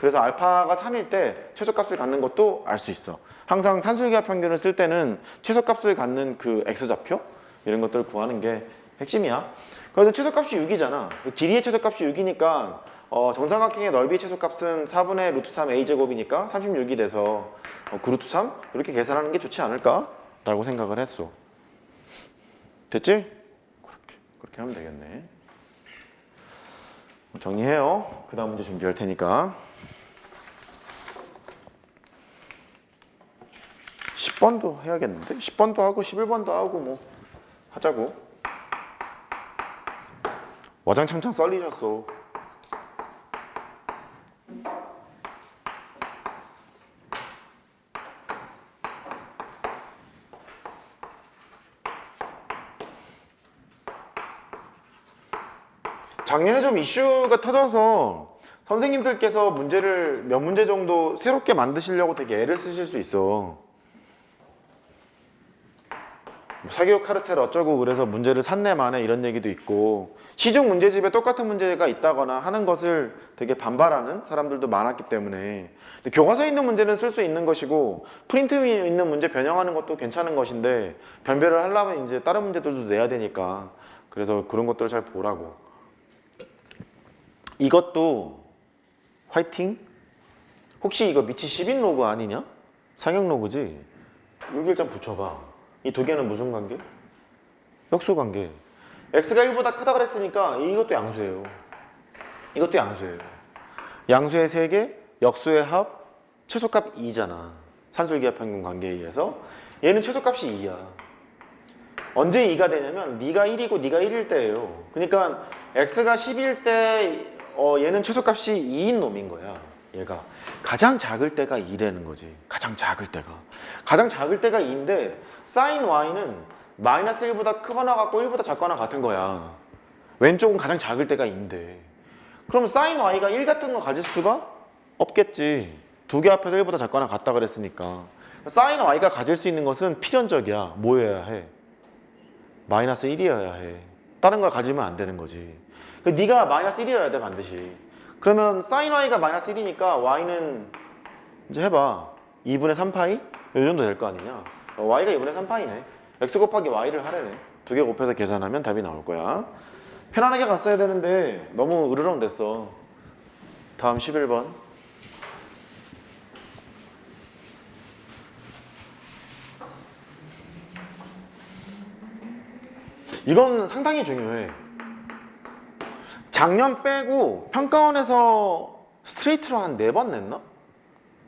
그래서 알파가 3일 때 최소값을 갖는 것도 알 수 있어. 항상 산술기하 평균을 쓸 때는 최소값을 갖는 그 X좌표 이런 것들을 구하는 게 핵심이야. 그래서 최소값이 6이잖아. 길이의 최소값이 6이니까 정삼각형의 넓이의 최소값은 4분의 루트 3 a제곱이니까 36이 돼서 9루트 3 이렇게 계산하는 게 좋지 않을까? 라고 생각을 했어. 됐지? 그렇게 하면 되겠네. 정리해요. 그 다음 문제 준비할 테니까. 10번도 해야겠는데? 10번도 하고 11번도 하고 뭐 하자고. 와장창창 썰리셨어. 작년에 좀 이슈가 터져서 선생님들께서 문제를 몇 문제 정도 새롭게 만드시려고 되게 애를 쓰실 수 있어. 사교육 카르텔 어쩌고 그래서 문제를 샀네 마네 이런 얘기도 있고, 시중 문제집에 똑같은 문제가 있다거나 하는 것을 되게 반발하는 사람들도 많았기 때문에, 근데 교과서에 있는 문제는 쓸 수 있는 것이고 프린트 위에 있는 문제 변형하는 것도 괜찮은 것인데, 변별을 하려면 이제 다른 문제들도 내야 되니까, 그래서 그런 것들을 잘 보라고. 이것도 화이팅? 혹시 이거 밑이 10인 로그 아니냐? 상형 로그지? 여기 일단 붙여봐. 이 두 개는 무슨 관계? 역수 관계. x가 1보다 크다 그랬으니까 이것도 양수예요. 이것도 양수예요. 양수의 세개, 역수의 합, 최소값 2잖아. 산술기하 평균 관계에 의해서. 얘는 최소값이 2야. 언제 2가 되냐면 네가 1이고 네가 1일 때예요. 그러니까 x가 10일 때 얘는 최소값이 2인 놈인 거야. 얘가 가장 작을 때가 2라는 거지. 가장 작을 때가. 가장 작을 때가 2인데 sin y는 마이너스 1보다 크거나 같고 1보다 작거나 같은 거야. 왼쪽은 가장 작을 때가 2인데, 그럼 sin y가 1 같은 거 가질 수가 없겠지. 두 개 앞에서 1보다 작거나 같다 그랬으니까. sin y가 가질 수 있는 것은 필연적이야. 뭐여야 해? 마이너스 1이어야 해. 다른 걸 가지면 안 되는 거지. 네가 마이너스 1이어야 돼 반드시. 그러면 sin y가 마이너스 1이니까 y는 이제 해봐. 2분의 3파이? 이 정도 될 거 아니냐. y가 2분의 3파이네. x 곱하기 y를 하래네. 두 개 곱해서 계산하면 답이 나올 거야. 편안하게 갔어야 되는데 너무 으르렁 됐어. 다음 11번. 이건 상당히 중요해. 작년 빼고 평가원에서 스트레이트로 한 4번 냈나?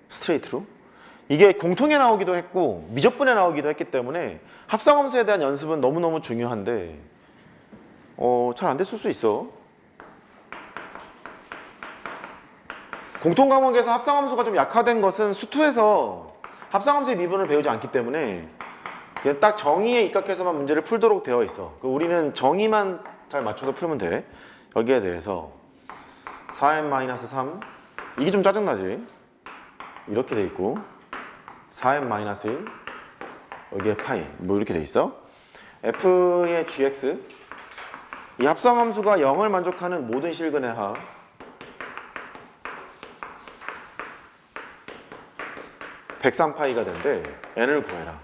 스트레이트로? 이게 공통에 나오기도 했고 미적분에 나오기도 했기 때문에 합성함수에 대한 연습은 너무너무 중요한데 잘 안 됐을 수 있어. 공통 과목에서 합성함수가 좀 약화된 것은 수투에서 합성함수의 미분을 배우지 않기 때문에 그냥 딱 정의에 입각해서만 문제를 풀도록 되어 있어. 우리는 정의만 잘 맞춰서 풀면 돼. 여기에 대해서 4n-3 이게 좀 짜증나지? 이렇게 돼 있고 4n-1 여기에 파이 뭐 이렇게 돼 있어. f의 gx 이 합성함수가 0을 만족하는 모든 실근의 합 (103파이가) 된대. n을 구해라.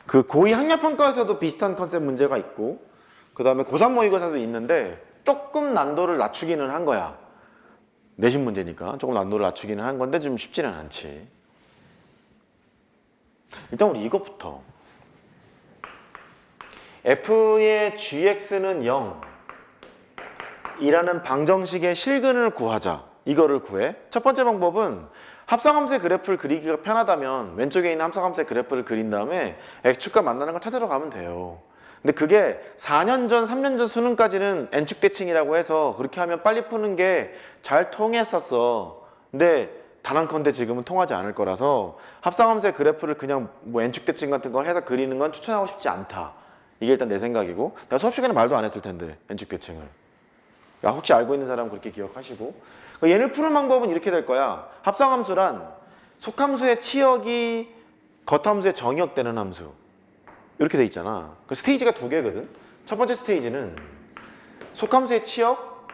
그 고2 학력평가에서도 비슷한 컨셉 문제가 있고 그 다음에 고3 모의고사도 있는데 조금 난도를 낮추기는 한 거야. 내신 문제니까 조금 난도를 낮추기는 한 건데 좀 쉽지는 않지. 일단 우리 이것부터 f의 gx는 0 이라는 방정식의 실근을 구하자. 이거를 구해. 첫 번째 방법은 합성함수의 그래프를 그리기가 편하다면 왼쪽에 있는 합성함수의 그래프를 그린 다음에 x축과 만나는 걸 찾으러 가면 돼요. 근데 그게 4년 전, 3년 전 수능까지는 n축 대칭이라고 해서 그렇게 하면 빨리 푸는 게 잘 통했었어. 근데 단언컨대 지금은 통하지 않을 거라서 합성함수의 그래프를 그냥 뭐 n축 대칭 같은 걸 해서 그리는 건 추천하고 싶지 않다. 이게 일단 내 생각이고, 내가 수업 시간에 말도 안 했을 텐데 n축 대칭을. 야, 혹시 알고 있는 사람은 그렇게 기억하시고. 얘를 푸는 방법은 이렇게 될 거야. 합성함수란 속함수의 치역이 겉함수의 정역되는 함수. 이렇게 돼 있잖아. 그 스테이지가 두 개거든. 첫 번째 스테이지는 속함수의 치역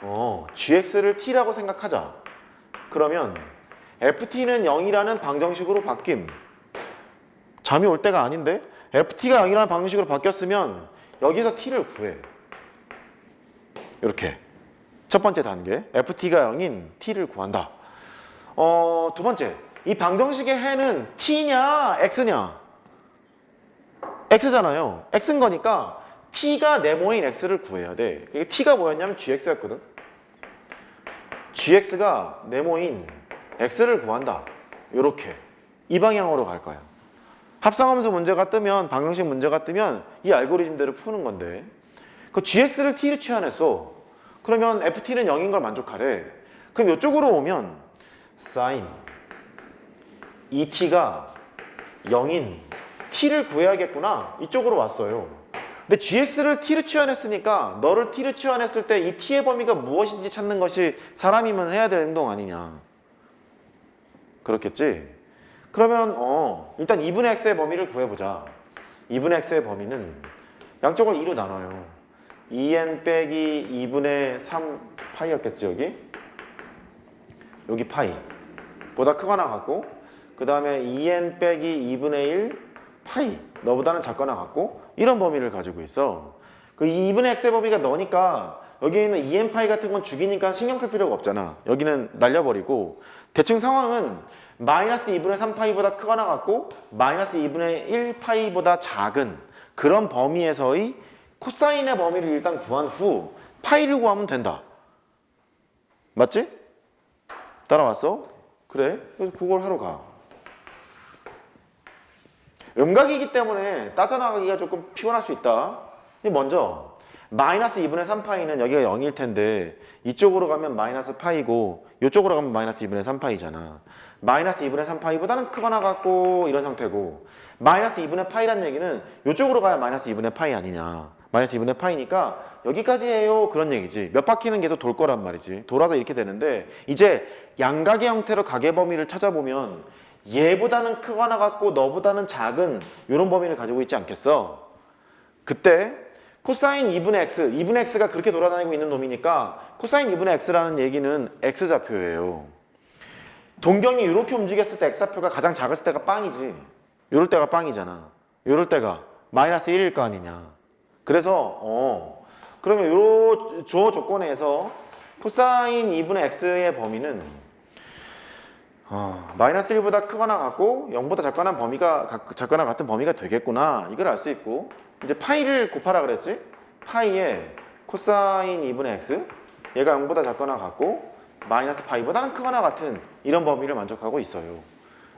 gx를 t라고 생각하자. 그러면 ft는 0이라는 방정식으로 바뀜. 잠이 올 때가 아닌데? ft가 0이라는 방정식으로 바뀌었으면 여기서 t를 구해. 이렇게. 첫 번째 단계, ft가 0인 t를 구한다. 두 번째, 이 방정식의 해는 t냐 x냐? x잖아요. x인 거니까 t가 네모인 x를 구해야 돼. 이게 t가 뭐였냐면 gx였거든. gx가 네모인 x를 구한다. 요렇게 이 방향으로 갈 거야. 합성함수 문제가 뜨면, 방정식 문제가 뜨면 이 알고리즘대로 푸는 건데, 그 gx를 t로 치환했어. 그러면 ft는 0인 걸 만족하래. 그럼 이쪽으로 오면 sin et가 0인 t를 구해야겠구나. 이쪽으로 왔어요. 근데 gx를 t로 치환했으니까 너를 t로 치환했을 때 이 t의 범위가 무엇인지 찾는 것이 사람이면 해야 될 행동 아니냐. 그렇겠지? 그러면 일단 2분의 x의 범위를 구해보자. 2분의 x의 범위는 양쪽을 2로 나눠요. 2n 빼기 2분의 3 파이였겠지 여기? 여기 파이 보다 크거나 같고, 그 다음에 2n 빼기 2분의 1 파이 너보다는 작거나 같고, 이런 범위를 가지고 있어. 그 2분의 x의 범위가 너니까 여기 있는 2n 파이 같은 건 죽이니까 신경 쓸 필요가 없잖아. 여기는 날려버리고, 대충 상황은 마이너스 2분의 3 파이보다 크거나 같고 마이너스 2분의 1 파이보다 작은 그런 범위에서의 코사인의 범위를 일단 구한 후 파이를 구하면 된다. 맞지? 따라왔어? 그래? 그래서 그걸 하러 가. 음각이기 때문에 따져나가기가 조금 피곤할 수 있다. 먼저 마이너스 2분의 3파이는 여기가 0일 텐데 이쪽으로 가면 마이너스 파이고 이쪽으로 가면 마이너스 2분의 3파이잖아. 마이너스 2분의 3파이보다는 크거나 같고 이런 상태고, 마이너스 2분의 파이란 얘기는 이쪽으로 가야 마이너스 2분의 파이 아니냐. 마이너스 2분의 파이니까 여기까지 해요 그런 얘기지. 몇 바퀴는 계속 돌 거란 말이지. 돌아서 이렇게 되는데, 이제 양각의 형태로 각의 범위를 찾아보면 얘보다는 크거나 같고 너보다는 작은 이런 범위를 가지고 있지 않겠어? 그때 코사인 2분의 x, 2분의 x가 그렇게 돌아다니고 있는 놈이니까 코사인 2분의 x라는 얘기는 x좌표예요. 동경이 이렇게 움직였을 때 x좌표가 가장 작았을 때가 빵이지. 이럴 때가 빵이잖아. 이럴 때가 마이너스 1일 거 아니냐. 그래서 그러면 요 조건에서 코사인 2분의 x의 범위는 마이너스 1보다 크거나 같고 0보다 작거나 같은 범위가 되겠구나. 이걸 알 수 있고, 이제 파이를 곱하라 그랬지? 파이에 코사인 2분의 x, 얘가 0보다 작거나 같고 마이너스 파이보다는 크거나 같은 이런 범위를 만족하고 있어요.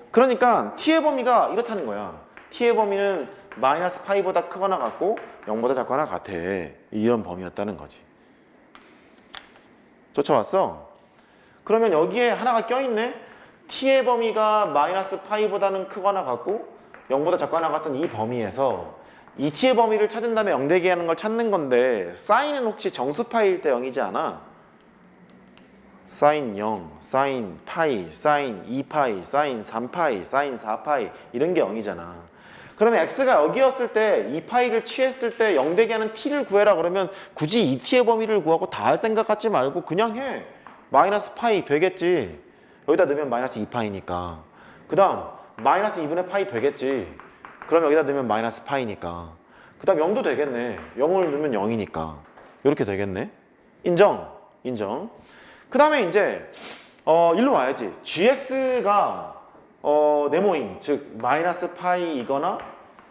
그러니까 t의 범위가 이렇다는 거야. t의 범위는 마이너스 파이보다 크거나 같고 0보다 작거나 같아. 이런 범위였다는 거지. 쫓아왔어? 그러면 여기에 하나가 껴있네? t의 범위가 마이너스 파이보다는 크거나 같고 0보다 작거나 같은 이 범위에서 이 t의 범위를 찾은 다음에 0 되게 하는 걸 찾는 건데, 사인은 혹시 정수파일 때 0이지 않아? 사인 0, 사인 파이, 사인 2파이, 사인 3파이, 사인 4파이 이런 게 0이잖아. 그러면 x가 여기였을 때 2파이를 취했을 때 0 되게 하는 t를 구해라 그러면 굳이 이 t의 범위를 구하고 다 할 생각 갖지 말고 그냥 해. 마이너스 파이 되겠지. 여기다 넣으면 마이너스 2파이니까. 그 다음 마이너스 2분의 파이 되겠지. 그럼 여기다 넣으면 마이너스 파이니까. 그 다음 0도 되겠네. 0을 넣으면 0이니까. 이렇게 되겠네. 인정? 인정. 그 다음에 이제 일로 와야지. gx가 네모인, 즉 마이너스 파이이거나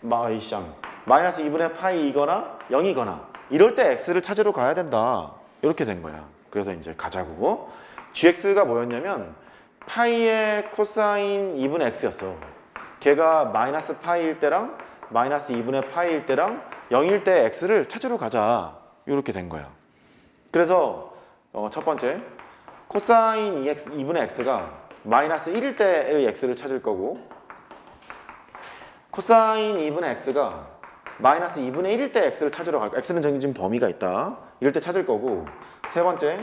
마이너스 2분의 파이이거나 0이거나 이럴 때 x를 찾으러 가야 된다. 이렇게 된 거야. 그래서 이제 가자고. gx가 뭐였냐면 파이의 코사인 2분의 x였어. 걔가 마이너스 파이일 때랑 마이너스 2분의 파이일 때랑 0일 때 x를 찾으러 가자. 이렇게 된 거야. 그래서 첫 번째 코사인 2분의 x가 마이너스 1일 때의 x를 찾을 거고, 코사인 2분의 x가 마이너스 2분의 1일 때 x를 찾으러 갈 거야. x는 정해진 범위가 있다. 이럴 때 찾을 거고, 세 번째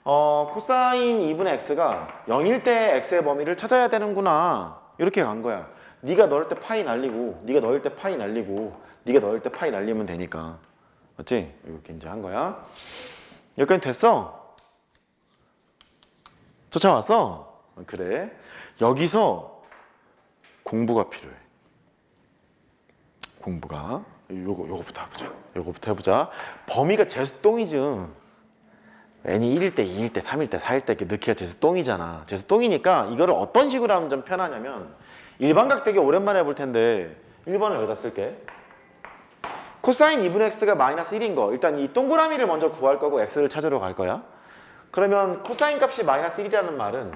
코사인 2분의 x가 0일 때 x의 범위를 찾아야 되는구나. 이렇게 간 거야. 네가 넣을 때 파이 날리고, 네가 넣을 때 파이 날리고, 네가 넣을 때 파이 날리면 되니까. 맞지? 이렇게 이제 한 거야. 여기까지 됐어? 쫓아왔어? 그래. 여기서 공부가 필요해. 공부가. 요거부터 해보자. 요거부터 해보자. 범위가 제수똥이지. n이 1일 때, 2일 때, 3일 때, 4일 때 이렇게 넣기가 제수똥이잖아. 제수똥이니까 이거를 어떤 식으로 하면 좀 편하냐면 일반각 되게 오랜만에 해볼 텐데 1번을 여기다 쓸게. 코사인 2분의 x가 마이너스 1인 거. 일단 이 동그라미를 먼저 구할 거고 x를 찾으러 갈 거야. 그러면 코사인 값이 마이너스 1이라는 말은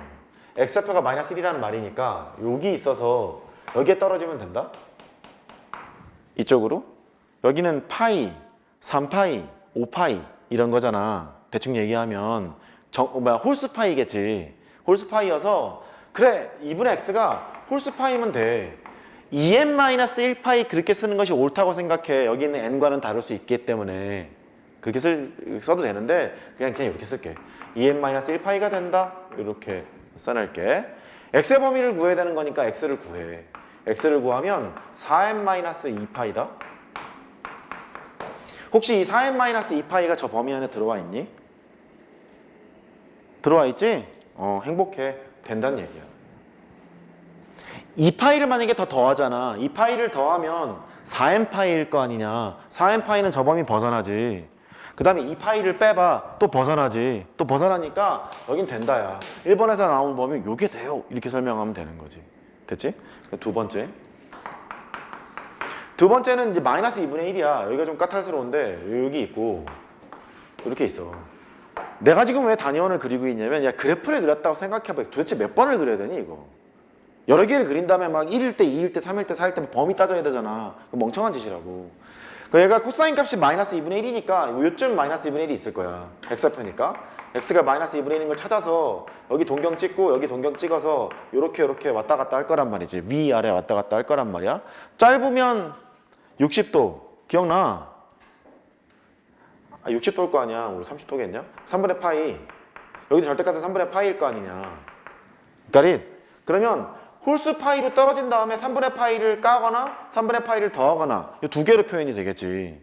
x좌표가 마이너스 1이라는 말이니까 여기 있어서 여기에 떨어지면 된다. 이쪽으로. 여기는 파이, 3파이, 5파이 이런 거잖아. 대충 얘기하면 홀수파이겠지. 홀수파이여서 그래 2분의 x가 홀수파이면 돼. 2n-1파이 그렇게 쓰는 것이 옳다고 생각해. 여기 있는 n과는 다를 수 있기 때문에 그렇게 써도 되는데 그냥 이렇게 쓸게. 2n-1파이가 된다. 이렇게 써낼게. x의 범위를 구해야 되는 거니까 x를 구해. x를 구하면 4n-2파이다. 혹시 이 4n-2파이가 저 범위 안에 들어와 있니? 들어와 있지? 행복해. 된다는 얘기야. 2파이를 만약에 더 더하잖아. 2파이를 더하면 4n파이일 거 아니냐. 4n파이는 저 범위 벗어나지. 그 다음에 2파이를 빼봐. 또 벗어나지. 또 벗어나니까 여긴 된다야. 1번에서 나온 범위 요게 돼요. 이렇게 설명하면 되는 거지. 됐지? 두 번째. 두 번째는 이제 마이너스 2분의 1이야. 여기가 좀 까탈스러운데 여기 있고 이렇게 있어. 내가 지금 왜 단위원을 그리고 있냐면 야 그래프를 그렸다고 생각해봐. 도대체 몇 번을 그려야 되니 이거. 여러 개를 그린 다음에 막 1일 때, 2일 때, 3일 때, 4일 때 범위 따져야 되잖아. 멍청한 짓이라고. 얘가 코사인 값이 마이너스 2분의 1이니까 요쯤 마이너스 2분의 1이 있을 거야. x좌표니까. x가 마이너스 2분의 1인 걸 찾아서 여기 동경 찍고 여기 동경 찍어서 요렇게 왔다 갔다 할 거란 말이지. 위아래 왔다 갔다 할 거란 말이야. 짧으면 60도. 기억나? 60도일 거 아니야. 우리 30도겠냐? 3분의 파이. 여기도 절대값은 3분의 파이일 거 아니냐. 그러면 홀수 파이로 떨어진 다음에 3분의 파이를 까거나 3분의 파이를 더하거나 이 두 개로 표현이 되겠지.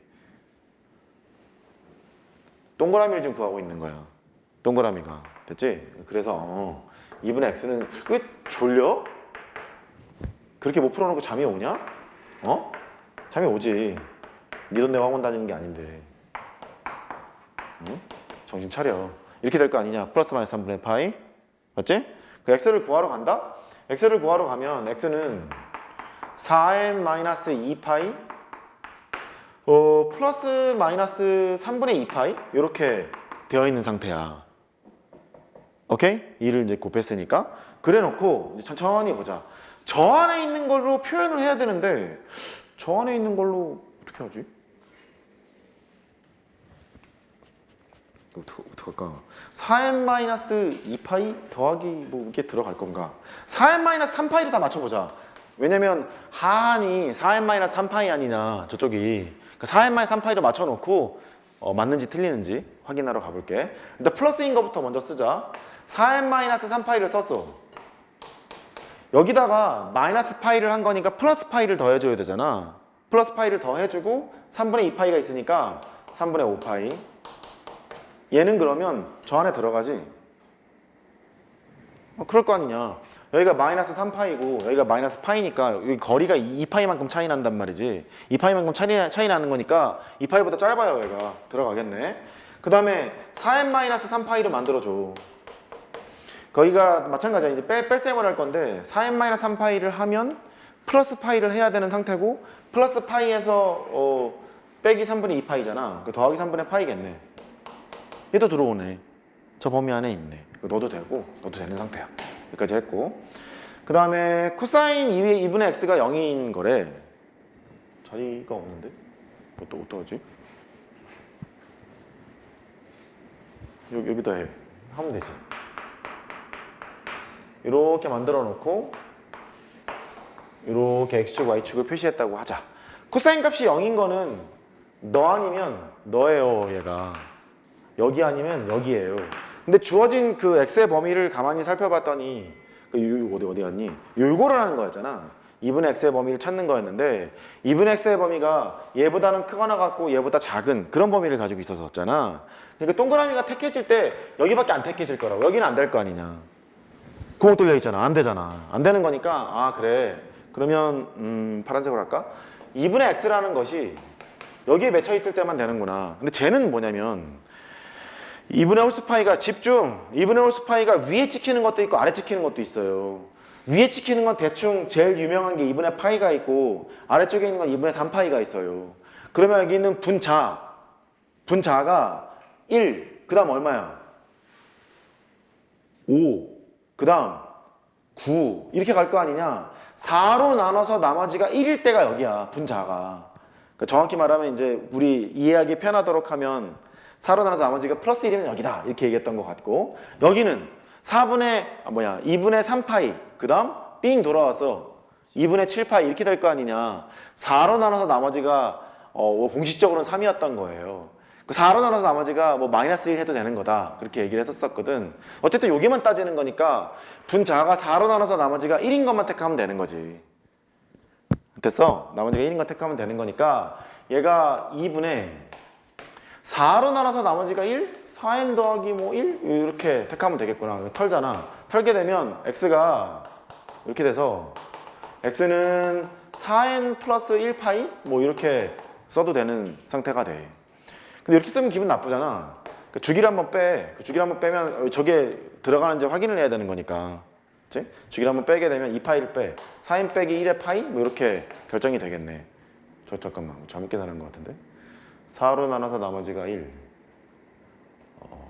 동그라미를 지금 구하고 있는 거야. 동그라미가. 됐지? 그래서 2분의 x는 왜 졸려? 그렇게 못 풀어놓고 잠이 오냐? 잠이 오지. 네 돈 내고 학원 다니는 게 아닌데. 응? 정신 차려. 이렇게 될 거 아니냐? 플러스 마이너스 3분의 파이. 맞지? 그 x를 구하러 간다? x를 구하러 가면 x는 4n-2파이 플러스 마이너스 3분의 2파이 이렇게 되어 있는 상태야. 오케이? 2를 이제 곱했으니까 그래 놓고 이제 천천히 보자. 저 안에 있는 걸로 표현을 해야 되는데 저 안에 있는 걸로 어떻게 하지? 어떡할까? 4n-2파이 더하기 뭐 이게 들어갈 건가? 4n-3파이를 다 맞춰보자. 왜냐면 하한이 4n-3파이 아니냐 저쪽이. 그러니까 4n-3파이로 맞춰놓고 맞는지 틀리는지 확인하러 가볼게. 일단 플러스인 것부터 먼저 쓰자. 4n-3파이를 썼어. 여기다가 마이너스 파이를 한 거니까 플러스 파이를 더해줘야 되잖아. 플러스 파이를 더해주고 3분의 2파이가 있으니까 3분의 5파이. 얘는 그러면 저 안에 들어가지? 그럴 거 아니냐. 여기가 마이너스 3파이고 여기가 마이너스 파이니까 여기 거리가 2파이만큼 차이 난단 말이지. 2파이만큼 차이 나는 거니까 2파이보다 짧아요. 얘가 들어가겠네. 그 다음에 4n-3파이로 만들어줘. 거기가 마찬가지야. 이제 뺄셈을 할 건데 4n-3파이를 하면 플러스 파이를 해야 되는 상태고 플러스 파이에서 빼기 3분의 2파이잖아. 더하기 3분의 파이겠네. 얘도 들어오네. 저 범위 안에 있네. 넣어도 되고 넣어도 되는 상태야. 여기까지 했고 그 다음에 코사인 2분의 x가 0인 거래. 자리가 없는데? 어떡하지? 여기다 해. 하면 되지. 이렇게 만들어 놓고 이렇게 x축, y축을 표시했다고 하자. 코사인 값이 0인 거는 너 아니면 너예요. 얘가. 여기 아니면 여기예요. 근데 주어진 그 x의 범위를 가만히 살펴봤더니 어디 갔니? 요거를 하는 거였잖아. 2분의 x의 범위를 찾는 거였는데 2분의 x의 범위가 얘보다는 크거나 같고 얘보다 작은 그런 범위를 가지고 있었잖아. 그러니까 동그라미가 택해질 때 여기밖에 안 택해질 거라고. 여기는 안 될 거 아니냐. 구멍 뚫려 있잖아. 안 되잖아. 안 되는 거니까 아 그래. 그러면 파란색으로 할까? 2분의 x라는 것이 여기에 맺혀 있을 때만 되는구나. 근데 쟤는 뭐냐면 2분의 홀수 파이가 집중. 2분의 홀수 파이가 위에 찍히는 것도 있고 아래 찍히는 것도 있어요. 위에 찍히는 건 대충 제일 유명한 게 2분의 파이가 있고 아래쪽에 있는 건 2분의 3파이가 있어요. 그러면 여기 있는 분자가 1, 그 다음 얼마야? 5, 그 다음 9 이렇게 갈 거 아니냐. 4로 나눠서 나머지가 1일 때가 여기야. 분자가. 그러니까 정확히 말하면 이제 우리 이해하기 편하도록 하면 4로 나눠서 나머지가 플러스 1이면 여기다 이렇게 얘기했던 것 같고, 여기는 2분의 3파이 그 다음 삥 돌아와서 2분의 7파이 이렇게 될 거 아니냐. 4로 나눠서 나머지가 공식적으로는 3이었던 거예요. 그 4로 나눠서 나머지가 뭐 마이너스 1 해도 되는 거다 그렇게 얘기를 했었거든. 어쨌든 여기만 따지는 거니까 분자가 4로 나눠서 나머지가 1인 것만 택하면 되는 거지. 됐어? 나머지가 1인 것 택하면 되는 거니까 얘가 2분의 4로 나눠서 나머지가 1? 4n 더하기 뭐 1? 이렇게 택하면 되겠구나. 털잖아. 털게 되면 x가 이렇게 돼서 x는 4n 플러스 1파이? 뭐 이렇게 써도 되는 상태가 돼. 근데 이렇게 쓰면 기분 나쁘잖아. 그 주기를 한번 빼. 그 주기를 한번 빼면 저게 들어가는지 확인을 해야 되는 거니까. 그치? 주기를 한번 빼게 되면 2파이를 빼. 4n 빼기 1의 파이? 뭐 이렇게 결정이 되겠네. 잠깐만. 잘못 계산한 것 같은데. 4로 나눠서 나머지가 1.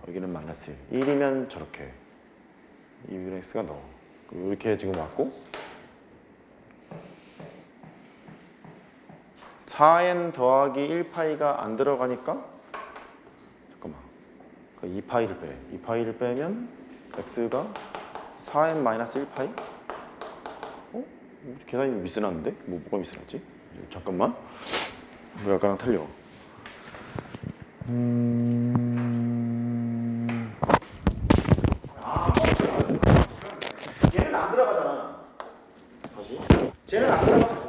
여기는 마이너스 1. 1이면 저렇게. 2분의 x가 넣어. 이렇게 지금 왔고. 4n 더하기 1파이가 안 들어가니까 잠깐만 2파이를 빼. 2파이를 빼면 x가 4n 마이너스 1파이? 계산이 미스났는데? 뭐가 미스났지? 잠깐만. 뭐 약간 틀려. 얘는 안 들어가잖아. 다시. 쟤는 안 들어가.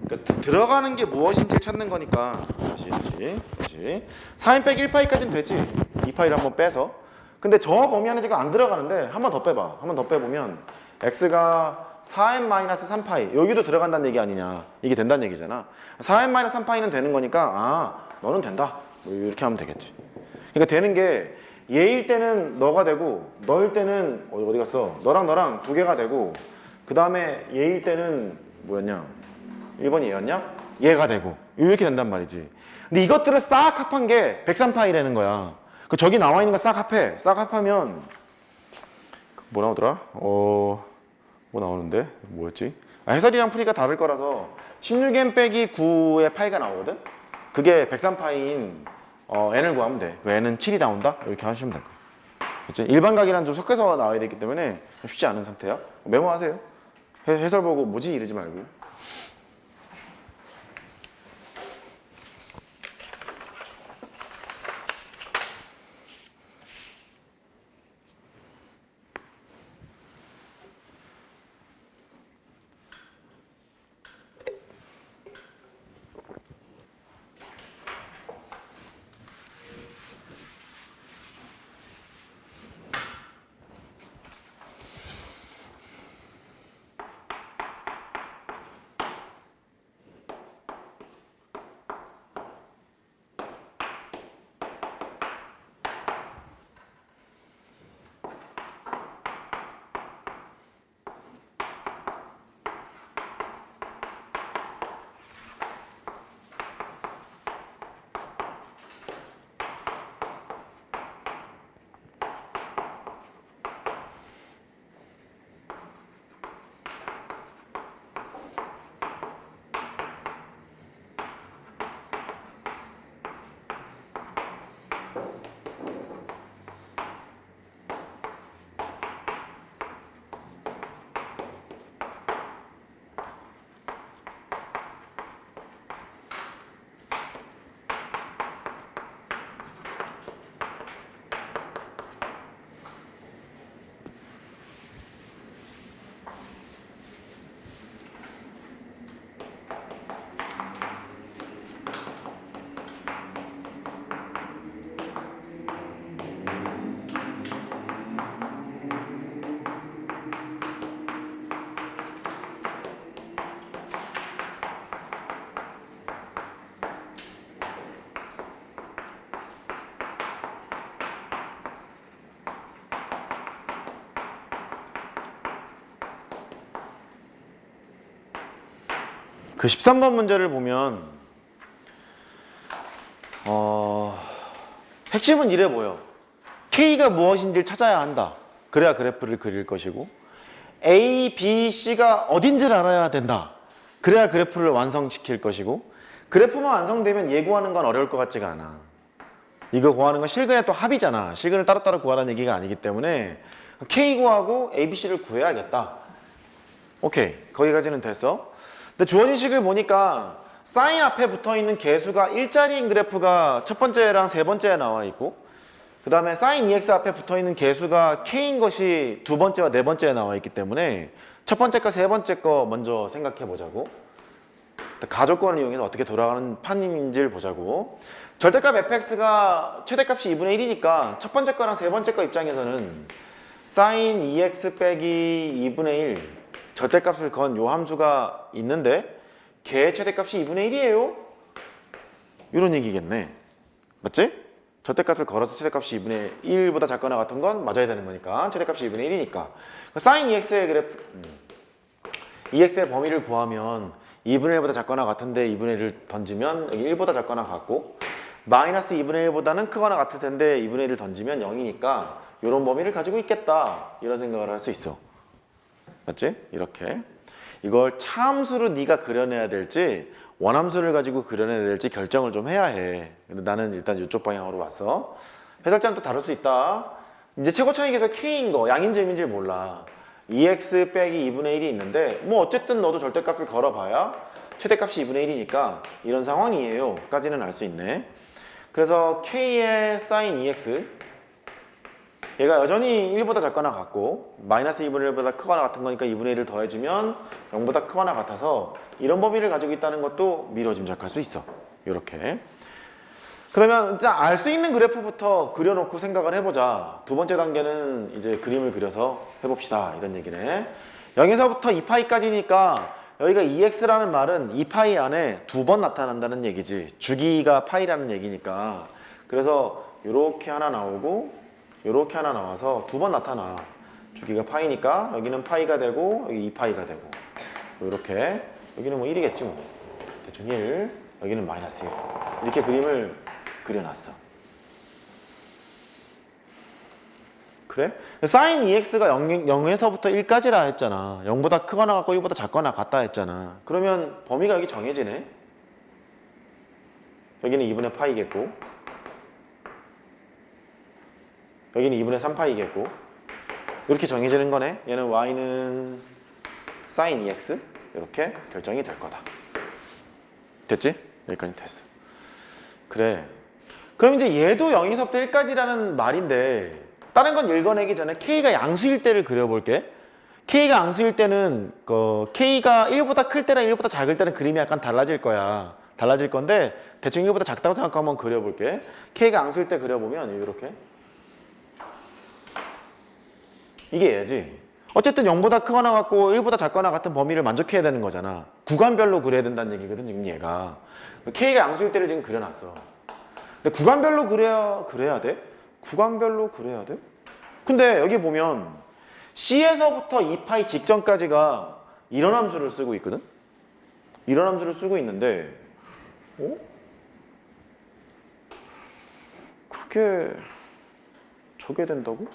그러니까 들어가는 게 무엇인지를 찾는 거니까 다시 4n 빼기 1파이까지는 되지. 2파이를 한번 빼서. 근데 저 범위 안에 지금 안 들어가는데 한 번 더 빼봐. 한 번 더 빼보면 x가 4n-3파이 여기도 들어간다는 얘기 아니냐. 이게 된다는 얘기잖아. 4n-3파이는 되는 거니까 아 너는 된다. 뭐 이렇게 하면 되겠지. 그러니까 되는 게 얘일 때는 너가 되고 너일 때는 어디 갔어? 너랑 두 개가 되고 그 다음에 얘일 때는 뭐였냐? 1번이 얘였냐? 얘가 되고 이렇게 된단 말이지. 근데 이것들을 싹 합한 게 103파이라는 거야. 그 저기 나와 있는 거 싹 합해. 싹 합하면 뭐 나오더라? 뭐 나오는데? 뭐였지? 해설이랑 풀이가 다를 거라서 16n 빼기 9의 파이가 나오거든? 그게 103파이인 n을 구하면 돼. 그 n은 7이 나온다? 이렇게 하시면 될 거야. 그치? 일반각이랑 좀 섞여서 나와야 되기 때문에 쉽지 않은 상태야. 메모하세요. 해설 보고 뭐지 이러지 말고. 그 13번 문제를 보면 핵심은 이래 보여. K가 무엇인지를 찾아야 한다. 그래야 그래프를 그릴 것이고 A, B, C가 어딘지를 알아야 된다. 그래야 그래프를 완성시킬 것이고 그래프만 완성되면 얘 구하는 건 어려울 것 같지가 않아. 이거 구하는 건 실근의 또 합이잖아. 실근을 따로따로 구하라는 얘기가 아니기 때문에 K 구하고 A, B, C를 구해야겠다. 오케이, 거기까지는 됐어. 근데 주어진 식을 보니까 사인 앞에 붙어있는 개수가 일자리인 그래프가 첫 번째랑 세 번째에 나와 있고 그 다음에 sin EX 앞에 붙어있는 개수가 K인 것이 두 번째와 네 번째에 나와 있기 때문에 첫 번째 거, 세 번째 거 먼저 생각해 보자고. 가조건을 이용해서 어떻게 돌아가는 판인지를 보자고. 절대값 fx가 최대값이 2분의 1이니까 첫 번째 거랑 세 번째 거 입장에서는 sin EX 빼기 2분의 1 절대값을 건 요 함수가 있는데 걔의 최대값이 2분의 1이에요? 이런 얘기겠네. 맞지? 절대값을 걸어서 최대값이 2분의 1보다 작거나 같은 건 맞아야 되는 거니까 최대값이 2분의 1이니까 sin EX의 그래프 EX의 범위를 구하면 2분의 1보다 작거나 같은데 2분의 1을 던지면 여기 1보다 작거나 같고 마이너스 2분의 1보다는 크거나 같을 텐데 2분의 1을 던지면 0이니까 이런 범위를 가지고 있겠다 이런 생각을 할 수 있어. 맞지? 이렇게 이걸 차함수로 네가 그려내야 될지 원함수를 가지고 그려내야 될지 결정을 좀 해야 해. 근데 나는 일단 이쪽 방향으로 왔어. 해설자는 또 다를 수 있다. 이제 최고차이 계수 K인 거 양인지 음인지를 몰라. EX 빼기 2분의 1이 있는데 뭐 어쨌든 너도 절대값을 걸어봐야 최대값이 2분의 1이니까 이런 상황이에요 까지는 알 수 있네. 그래서 K의 sin EX 얘가 여전히 1보다 작거나 같고 마이너스 2분의 1보다 크거나 같은 거니까 2분의 1을 더해주면 0보다 크거나 같아서 이런 범위를 가지고 있다는 것도 미뤄 짐작할 수 있어. 이렇게. 그러면 일단 알 수 있는 그래프부터 그려놓고 생각을 해보자. 두 번째 단계는 이제 그림을 그려서 해봅시다. 이런 얘기네. 0에서부터 2파이까지니까 여기가 2x라는 말은 2파이 안에 두 번 나타난다는 얘기지. 주기가 파이라는 얘기니까. 그래서 이렇게 하나 나오고 이렇게 하나 나와서 두 번 나타나. 주기가 파이니까 여기는 파이가 되고 여기 2파이가 되고 이렇게 여기는 뭐 1이겠지 뭐. 대충 1 여기는 마이너스 1 이렇게 그림을 그려놨어. 그래? sin EX가 0에서부터 1까지라 했잖아. 0보다 크거나 같고 1보다 작거나 같다 했잖아. 그러면 범위가 여기 정해지네. 여기는 2분의 파이겠고 여기는 2분의 3파이겠고 이렇게 정해지는 거네. 얘는 y는 sin EX 이렇게 결정이 될 거다. 됐지? 여기까지 됐어. 그래. 그럼 이제 얘도 0에서부터 1까지라는 말인데 다른 건 읽어내기 전에 K가 양수일 때를 그려볼게. K가 양수일 때는 K가 1보다 클 때랑 1보다 작을 때는 그림이 약간 달라질 거야. 달라질 건데 대충 1보다 작다고 생각하고 한번 그려볼게. K가 양수일 때 그려보면 이렇게 이게 얘지. 어쨌든 0보다 크거나 같고 1보다 작거나 같은 범위를 만족해야 되는 거잖아. 구간별로 그려야 된다는 얘기거든 지금 얘가. K가 양수일 때를 지금 그려놨어. 근데 구간별로 그래야 돼? 구간별로 그래야 돼? 근데 여기 보면 C에서부터 2파이 직전까지가 이런 함수를 쓰고 있거든? 이런 함수를 쓰고 있는데 그게 저게 된다고?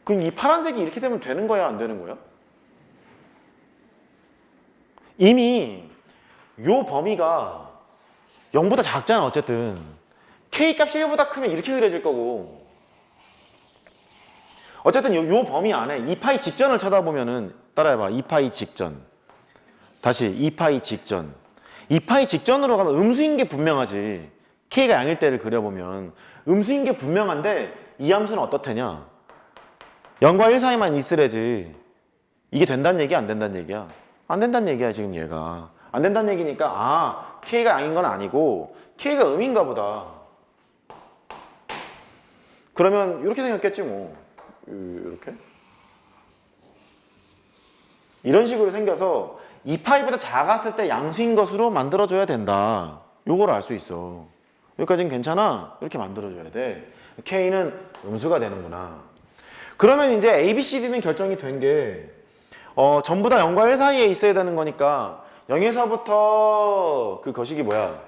그럼 이 파란색이 이렇게 되면 되는 거야 안 되는 거야? 이미 요 범위가 0보다 작잖아 어쨌든. K값이 1보다 크면 이렇게 그려질 거고 어쨌든 요 범위 안에 2파이 직전을 쳐다보면은 따라해봐. 2파이 직전 다시 2파이 직전 2파이 직전으로 가면 음수인 게 분명하지. K가 양일 때를 그려보면 음수인 게 분명한데 이 함수는 어떻대냐 0과 1 사이만 있으래지. 이게 된다는 얘기야 안 된다는 얘기야? 안 된다는 얘기야 지금 얘가. 안 된다는 얘기니까 K가 양인 건 아니고 K가 음인가 보다. 그러면 이렇게 생겼겠지 뭐. 이렇게 이런 식으로 생겨서 2파이보다 작았을 때 양수인 것으로 만들어줘야 된다. 요걸 알 수 있어. 여기까지는 괜찮아. 이렇게 만들어줘야 돼. K는 음수가 되는구나. 그러면 이제 A, B, C, D는 결정이 된 게 전부 다 0과 1 사이에 있어야 되는 거니까 0에서부터 그 거식이 뭐야?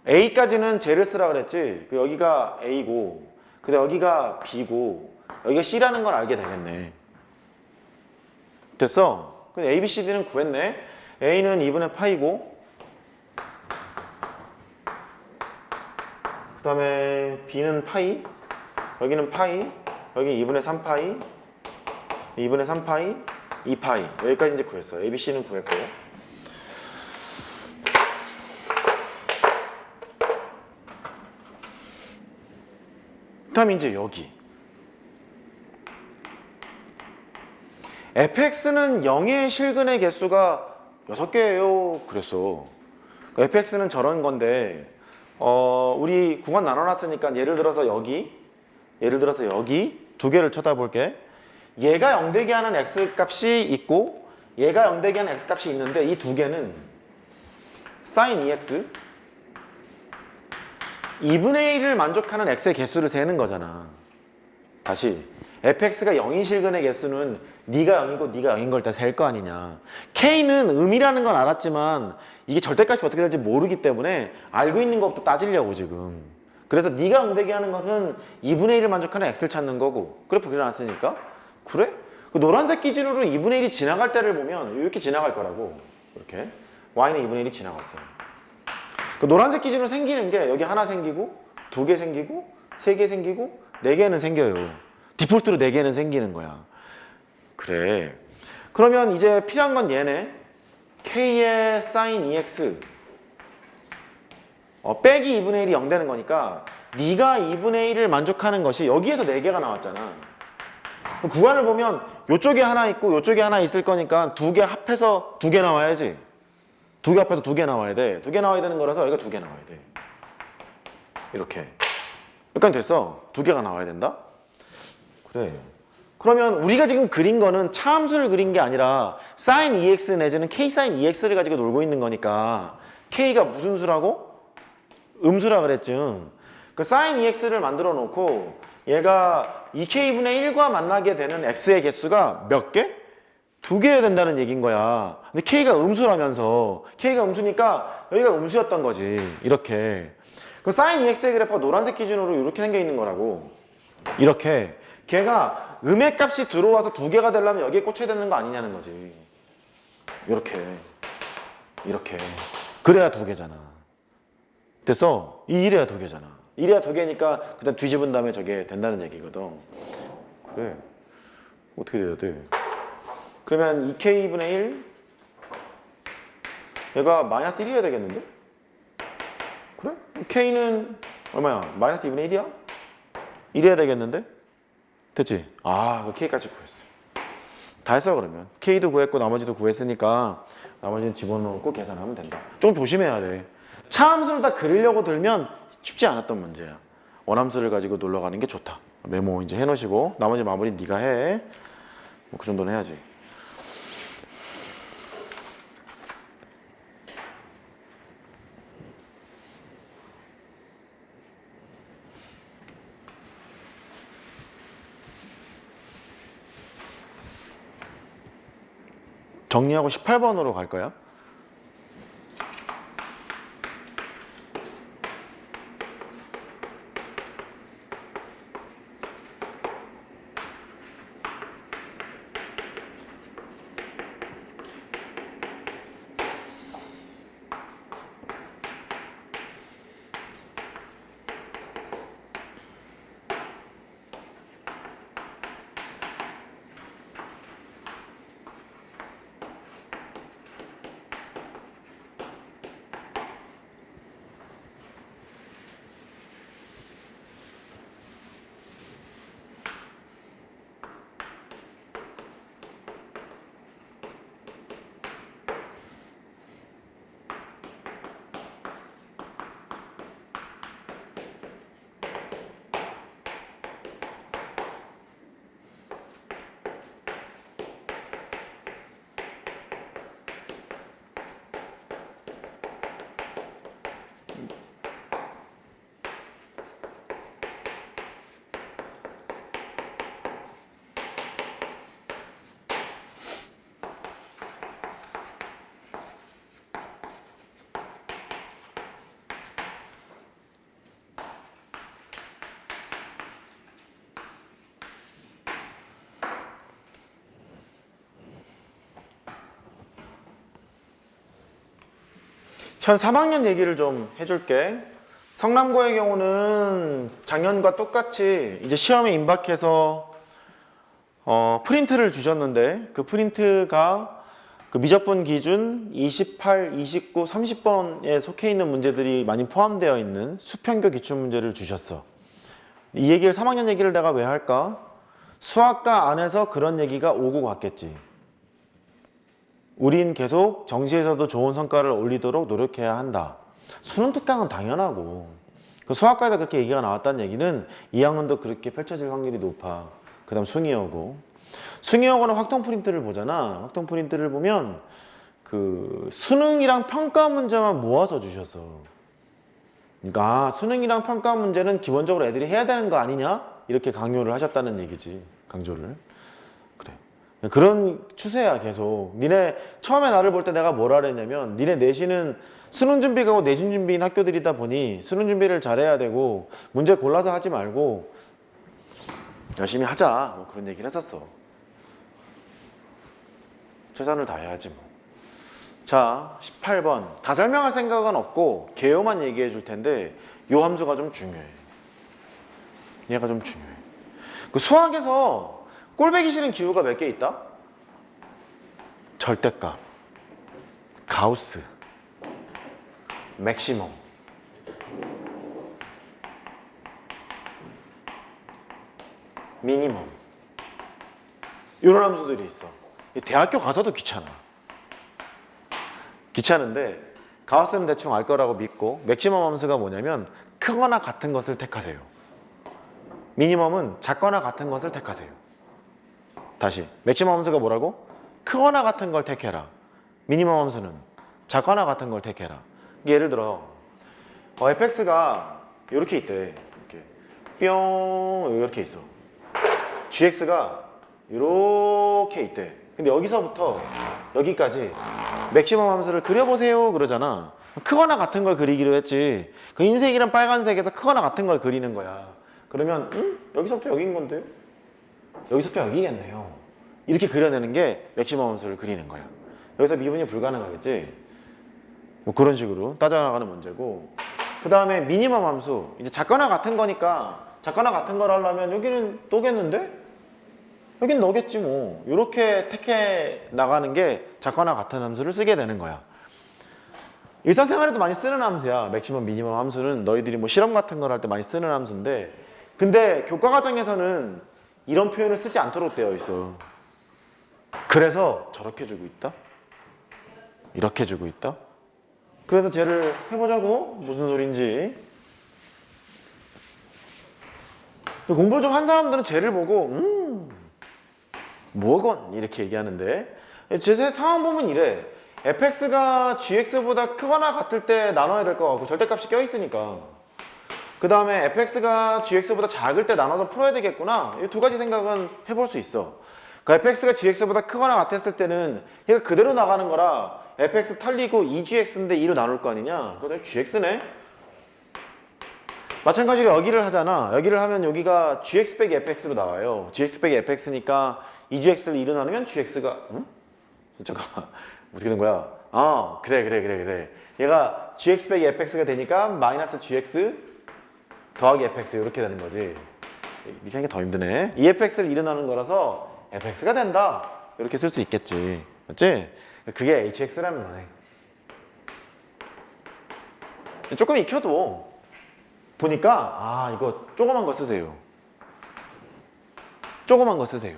A까지는 J를 쓰라 그랬지. 그 여기가 A고, 근데 여기가 B고, 여기가 C라는 걸 알게 되겠네. 됐어? 근데 A, B, C, D는 구했네. A는 2분의 파이고, 그 다음에 B는 파이, 여기는 파이, 여기 2분의 3파이, 2분의 3파이, 2파이. 여기까지 이제 구했어. A, B, C는 구했고. 그 다음에 이제 여기. fx는 0의 실근의 개수가 6개예요. 그랬어. fx는 저런 건데, 우리 구간 나눠놨으니까 예를 들어서 여기 두 개를 쳐다볼게. 얘가 0되게 하는 x 값이 있고 얘가 0되게 하는 x 값이 있는데 이 두 개는 sin 2x 2분의 1을 만족하는 x의 개수를 세는 거잖아. 다시 fx가 0인 실근의 개수는 네가 0이고 네가 0인 걸 다 셀 거 아니냐. k는 음이라는 건 알았지만 이게 절대값이 어떻게 될지 모르기 때문에 알고 있는 것부터 따지려고 지금. 그래서 네가 0되게 하는 것은 2분의 1을 만족하는 x를 찾는 거고 그래프 그려놨으니까 그래? 그 노란색 기준으로 2분의 1이 지나갈 때를 보면 이렇게 지나갈 거라고. 이렇게 y는 2분의 1이 지나갔어요. 그 노란색 기준으로 생기는 게 여기 하나 생기고 2개 생기고 3개 생기고 4개는 생겨요. 디폴트로 4개는 생기는 거야. 그래. 그러면 이제 필요한 건 얘네. k의 sin 2x 빼기 2분의 1이 0 되는 거니까 네가 2분의 1을 만족하는 것이 여기에서 4개가 나왔잖아. 구간을 보면 이쪽에 하나 있고 이쪽에 하나 있을 거니까 2개 합해서 2개 나와야지. 2개 합해서 2개 나와야 돼. 2개 나와야 되는 거라서 여기가 2개 나와야 돼. 이렇게. 여기까지 됐어. 2개가 나와야 된다. 그래. 그러면 우리가 지금 그린 거는 차함수를 그린 게 아니라 sin 2x 내지는 k sin 2x를 가지고 놀고 있는 거니까 k가 무슨 수라고? 음수라 그랬지. 그 sin 2x를 만들어 놓고 얘가 2k분의 1과 만나게 되는 x의 개수가 몇 개? 2개여야 된다는 얘기인 거야. 근데 k가 음수라면서 k가 음수니까 여기가 음수였던 거지. 이렇게. 그 sin 2x의 그래프가 노란색 기준으로 이렇게 생겨 있는 거라고. 이렇게. 걔가 음의 값이 들어와서 2개가 되려면 여기에 꽂혀야 되는 거 아니냐는 거지. 이렇게. 이렇게. 그래야 2개잖아. 됐어? 이래야 2개잖아. 이래야 2개니까 그다음 뒤집은 다음에 저게 된다는 얘기거든. 그래. 어떻게 돼야 돼? 그러면 2k분의 1 얘가 마이너스 1이어야 되겠는데? 그래? k는 얼마야? 마이너스 2분의 1이야? 이래야 되겠는데? 됐지? 아, 그 k까지 구했어. 다 했어 그러면. k도 구했고 나머지도 구했으니까 나머지는 집어넣고 계산하면 된다. 좀 조심해야 돼. 차함수를 다 그리려고 들면 쉽지 않았던 문제야. 원함수를 가지고 놀러 가는 게 좋다. 메모 이제 해놓으시고 나머지 마무리 네가 해. 뭐 그 정도는 해야지. 정리하고 18번으로 갈 거야. 현 3학년 얘기를 좀 해줄게. 성남고의 경우는 작년과 똑같이 이제 시험에 임박해서 프린트를 주셨는데 그 프린트가 그 미적분 기준 28, 29, 30번에 속해 있는 문제들이 많이 포함되어 있는 수평교 기출문제를 주셨어. 이 얘기를 3학년 얘기를 내가 왜 할까? 수학과 안에서 그런 얘기가 오고 갔겠지. 우린 계속 정시에서도 좋은 성과를 올리도록 노력해야 한다. 수능 특강은 당연하고 그 수학과에서 그렇게 얘기가 나왔다는 얘기는 2학년도 그렇게 펼쳐질 확률이 높아. 그 다음 숭의어고 숭의어고는 확통 프린트를 보잖아. 확통 프린트를 보면 그 수능이랑 평가 문제만 모아서 주셔서 그러니까 수능이랑 평가 문제는 기본적으로 애들이 해야 되는 거 아니냐? 이렇게 강요를 하셨다는 얘기지. 강조를. 그래. 그런 추세야 계속. 니네 처음에 나를 볼 때 내가 뭐라 그랬냐면 니네 내신은 수능 준비가고 내신 준비인 학교들이다 보니 수능 준비를 잘해야 되고 문제 골라서 하지 말고 열심히 하자. 뭐 그런 얘기를 했었어. 최선을 다해야지 뭐. 자, 18번. 다 설명할 생각은 없고 개요만 얘기해 줄 텐데 요 함수가 좀 중요해. 얘가 좀 중요해. 그 수학에서 꼴배기 싫은 기호가 몇 개 있다? 절대값, 가우스, 맥시멈, 미니멈 이런 함수들이 있어. 대학교 가서도 귀찮아. 귀찮은데 가우스는 대충 알 거라고 믿고 맥시멈 함수가 뭐냐면 크거나 같은 것을 택하세요. 미니멈은 작거나 같은 것을 택하세요. 다시 맥시멈 함수가 뭐라고? 크거나 같은 걸 택해라. 미니멈 함수는 작거나 같은 걸 택해라. 예를 들어 fx가 이렇게 있대. 이렇게 뿅 이렇게 있어. gx가 이렇게 있대. 근데 여기서부터 여기까지 맥시멈 함수를 그려보세요 그러잖아. 크거나 같은 걸 그리기로 했지. 그 흰색이랑 빨간색에서 크거나 같은 걸 그리는 거야. 그러면 여기서부터 여기인 건데요? 여기서부터 여기겠네요. 이렇게 그려내는 게 맥시멈 함수를 그리는 거야. 여기서 미분이 불가능하겠지? 뭐 그런 식으로 따져나가는 문제고, 그 다음에 미니멈 함수. 이제 작거나 같은 거니까 작거나 같은 걸 하려면 여기는 또겠는데? 여긴 너겠지 뭐. 이렇게 택해 나가는 게 작거나 같은 함수를 쓰게 되는 거야. 일상생활에도 많이 쓰는 함수야. 맥시멈, 미니멈 함수는 너희들이 뭐 실험 같은 걸 할 때 많이 쓰는 함수인데, 근데 교과 과정에서는 이런 표현을 쓰지 않도록 되어 있어. 그래서 저렇게 주고 있다? 이렇게 주고 있다? 그래서 쟤를 해보자고? 무슨 소린지. 공부를 좀 한 사람들은 쟤를 보고 뭐건? 이렇게 얘기하는데, 제 상황 보면 이래. fx가 gx보다 크거나 같을 때 나눠야 될 것 같고 절대값이 껴있으니까. 그 다음에 fx가 gx보다 작을 때 나눠서 풀어야 되겠구나. 이 두 가지 생각은 해볼 수 있어. 그 fx가 gx보다 크거나 같았을 때는 얘가 그대로 나가는 거라 fx 털리고 2gx인데 2로 나눌 거 아니냐. 그래서 gx네. 마찬가지로 여기를 하잖아. 여기를 하면 여기가 gx 빼기 fx로 나와요. gx 빼기 fx니까 2gx를 2로 나누면 gx가 잠깐만 어떻게 된 거야? 그래. 얘가 gx 빼기 fx가 되니까 마이너스 gx 더하기 fx 이렇게 되는 거지. 이렇게 하는 게 더 힘드네. 이 fx를 2로 나누는 거라서 fx가 된다. 이렇게 쓸 수 있겠지. 맞지? 그게 hx라는 거네. 조금 익혀도 보니까 이거 조그만 거 쓰세요. 조그만 거 쓰세요.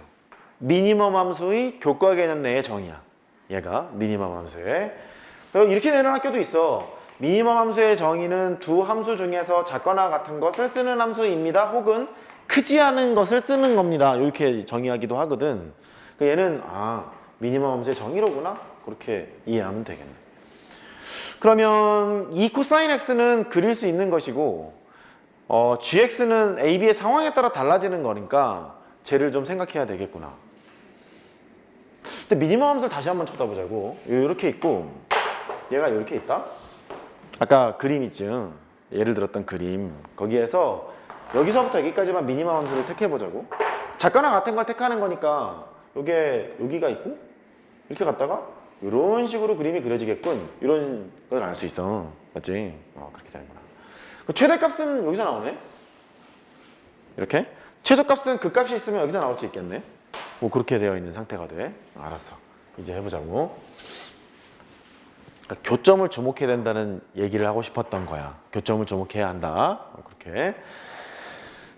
미니멈 함수의 교과 개념 내의 정의야. 얘가 미니멈 함수의. 이렇게 내는 학교도 있어. 미니멈 함수의 정의는 두 함수 중에서 작거나 같은 것을 쓰는 함수입니다. 혹은 크지 않은 것을 쓰는 겁니다. 이렇게 정의하기도 하거든. 얘는 미니멈 함수의 정의로구나. 그렇게 이해하면 되겠네. 그러면 이 코사인 x는 그릴 수 있는 것이고 gx는 a, b의 상황에 따라 달라지는 거니까 쟤를 좀 생각해야 되겠구나. 근데 미니멈 함수를 다시 한번 쳐다보자고. 이렇게 있고 얘가 이렇게 있다. 아까 그림 있죠. 예를 들었던 그림. 거기에서 여기서부터 여기까지만 미니멈 함수를 택해보자고. 작거나 같은 걸 택하는 거니까 여기가 있고 이렇게 갔다가 이런 식으로 그림이 그려지겠군. 이런 걸 알 수 있어. 맞지? 그렇게 되는구나. 그 최대값은 여기서 나오네? 이렇게? 최소값은 그 값이 있으면 여기서 나올 수 있겠네? 뭐 그렇게 되어 있는 상태가 돼. 알았어. 이제 해보자고. 그러니까 교점을 주목해야 된다는 얘기를 하고 싶었던 거야. 교점을 주목해야 한다. 그렇게.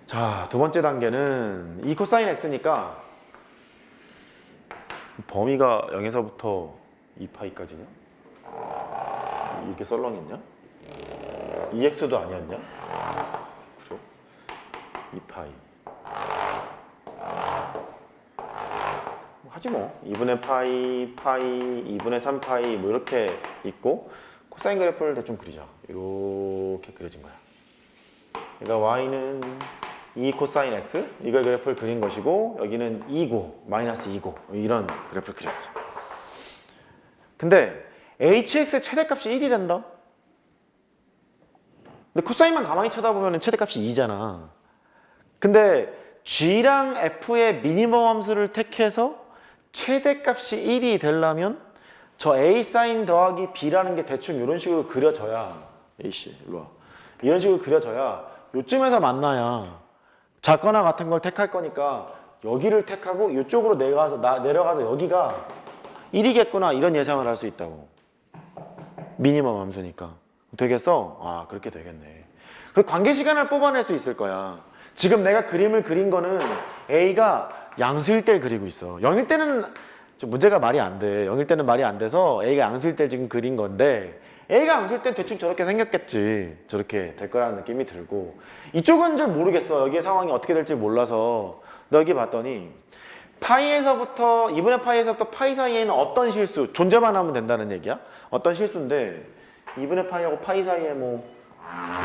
자, 두 번째 단계는 이 코사인 x니까 범위가 0에서부터 2파이까지냐? 이렇게 썰렁했냐? 2x도 아니었냐? 그래? 2파이. 하지 뭐. 2분의 파이, 2분의 3파이 뭐 이렇게 있고 코사인 그래프를 대충 그리자. 이렇게 그려진 거야. 그러니까 y는 2 코사인 x 이걸 그래프를 그린 것이고 여기는 2고 마이너스 2고 이런 그래프를 그렸어. 근데 hx의 최대값이 1이란다. 근데 코사인만 가만히 쳐다보면 최대값이 2잖아. 근데 g랑 f의 미니멈 함수를 택해서 최대값이 1이 되려면 저 a 사인 더하기 b라는 게 대충 이런 식으로 그려져야 a씨 일로 와. 이런 식으로 그려져야 요쯤에서 만나야 작거나 같은 걸 택할 거니까 여기를 택하고 이쪽으로 내려가서 여기가 1이겠구나 이런 예상을 할 수 있다고. 미니멈 함수니까. 되겠어? 그렇게 되겠네. 그 관계 시간을 뽑아낼 수 있을 거야. 지금 내가 그림을 그린 거는 A가 양수일 때를 그리고 있어. 0일 때는 좀 문제가 말이 안 돼. 0일 때는 말이 안 돼서 A가 양수일 때 지금 그린 건데 A가 양수일 땐 대충 저렇게 생겼겠지. 저렇게 될 거라는 느낌이 들고 이쪽은 잘 모르겠어. 여기의 상황이 어떻게 될지 몰라서 여기 봤더니 파이에서부터 2분의 파이에서부터 파이 사이에는 어떤 실수 존재만 하면 된다는 얘기야. 어떤 실수인데 2분의 파이하고 파이 사이에 뭐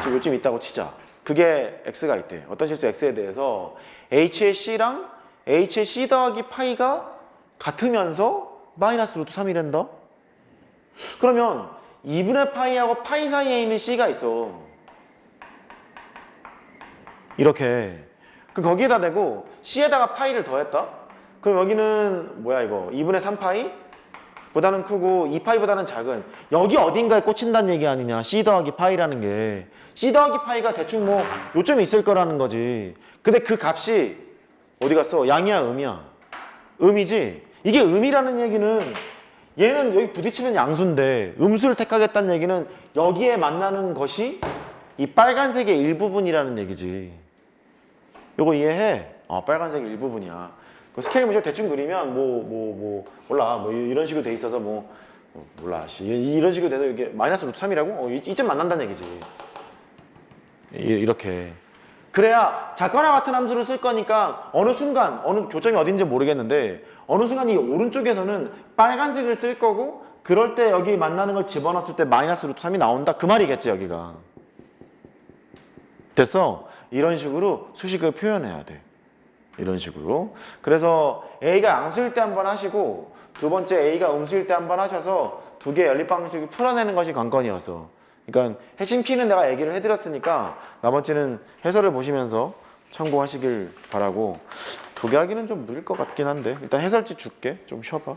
요쯤 있다고 치자. 그게 x가 있대. 어떤 실수 x에 대해서 h의 c랑 h의 c 더하기 파이가 같으면서 마이너스 루트 3이란다. 그러면 2분의 파이하고 파이 사이에 있는 c가 있어. 이렇게. 거기에다 대고 c에다가 파이를 더했다. 그럼 여기는 뭐야 이거 2분의 3파이 보다는 크고 2파이보다는 작은 여기 어딘가에 꽂힌다는 얘기 아니냐. c 더하기 파이라는 게 c 더하기 파이가 대충 뭐 요점에 있을 거라는 거지. 근데 그 값이 어디 갔어? 양이야 음이야? 음이지. 이게 음이라는 얘기는 얘는 여기 부딪히면 양수인데 음수를 택하겠다는 얘기는 여기에 만나는 것이 이 빨간색의 일부분이라는 얘기지. 요거 이해해? 빨간색의 일부분이야. 그 스케일 모션 대충 그리면 몰라 뭐 이런 식으로 돼 있어서 몰라 이런 식으로 돼서 이게 마이너스 루트 3이라고? 이쯤 만난다는 얘기지. 이렇게 그래야 작거나 같은 함수를 쓸 거니까 어느 순간 어느 교점이 어딘지 모르겠는데 어느 순간 이 오른쪽에서는 빨간색을 쓸 거고 그럴 때 여기 만나는 걸 집어넣었을 때 마이너스 루트 3이 나온다 그 말이겠지. 여기가 됐어? 이런 식으로 수식을 표현해야 돼. 이런 식으로. 그래서 A가 양수일 때 한번 하시고 두 번째 A가 음수일 때 한번 하셔서 두 개의 연립 방식을 풀어내는 것이 관건이었어. 그러니까 핵심 키는 내가 얘기를 해드렸으니까 나머지는 해설을 보시면서 참고하시길 바라고. 두 개 하기는 좀 무릴 것 같긴 한데 일단 해설지 줄게. 좀 쉬어봐.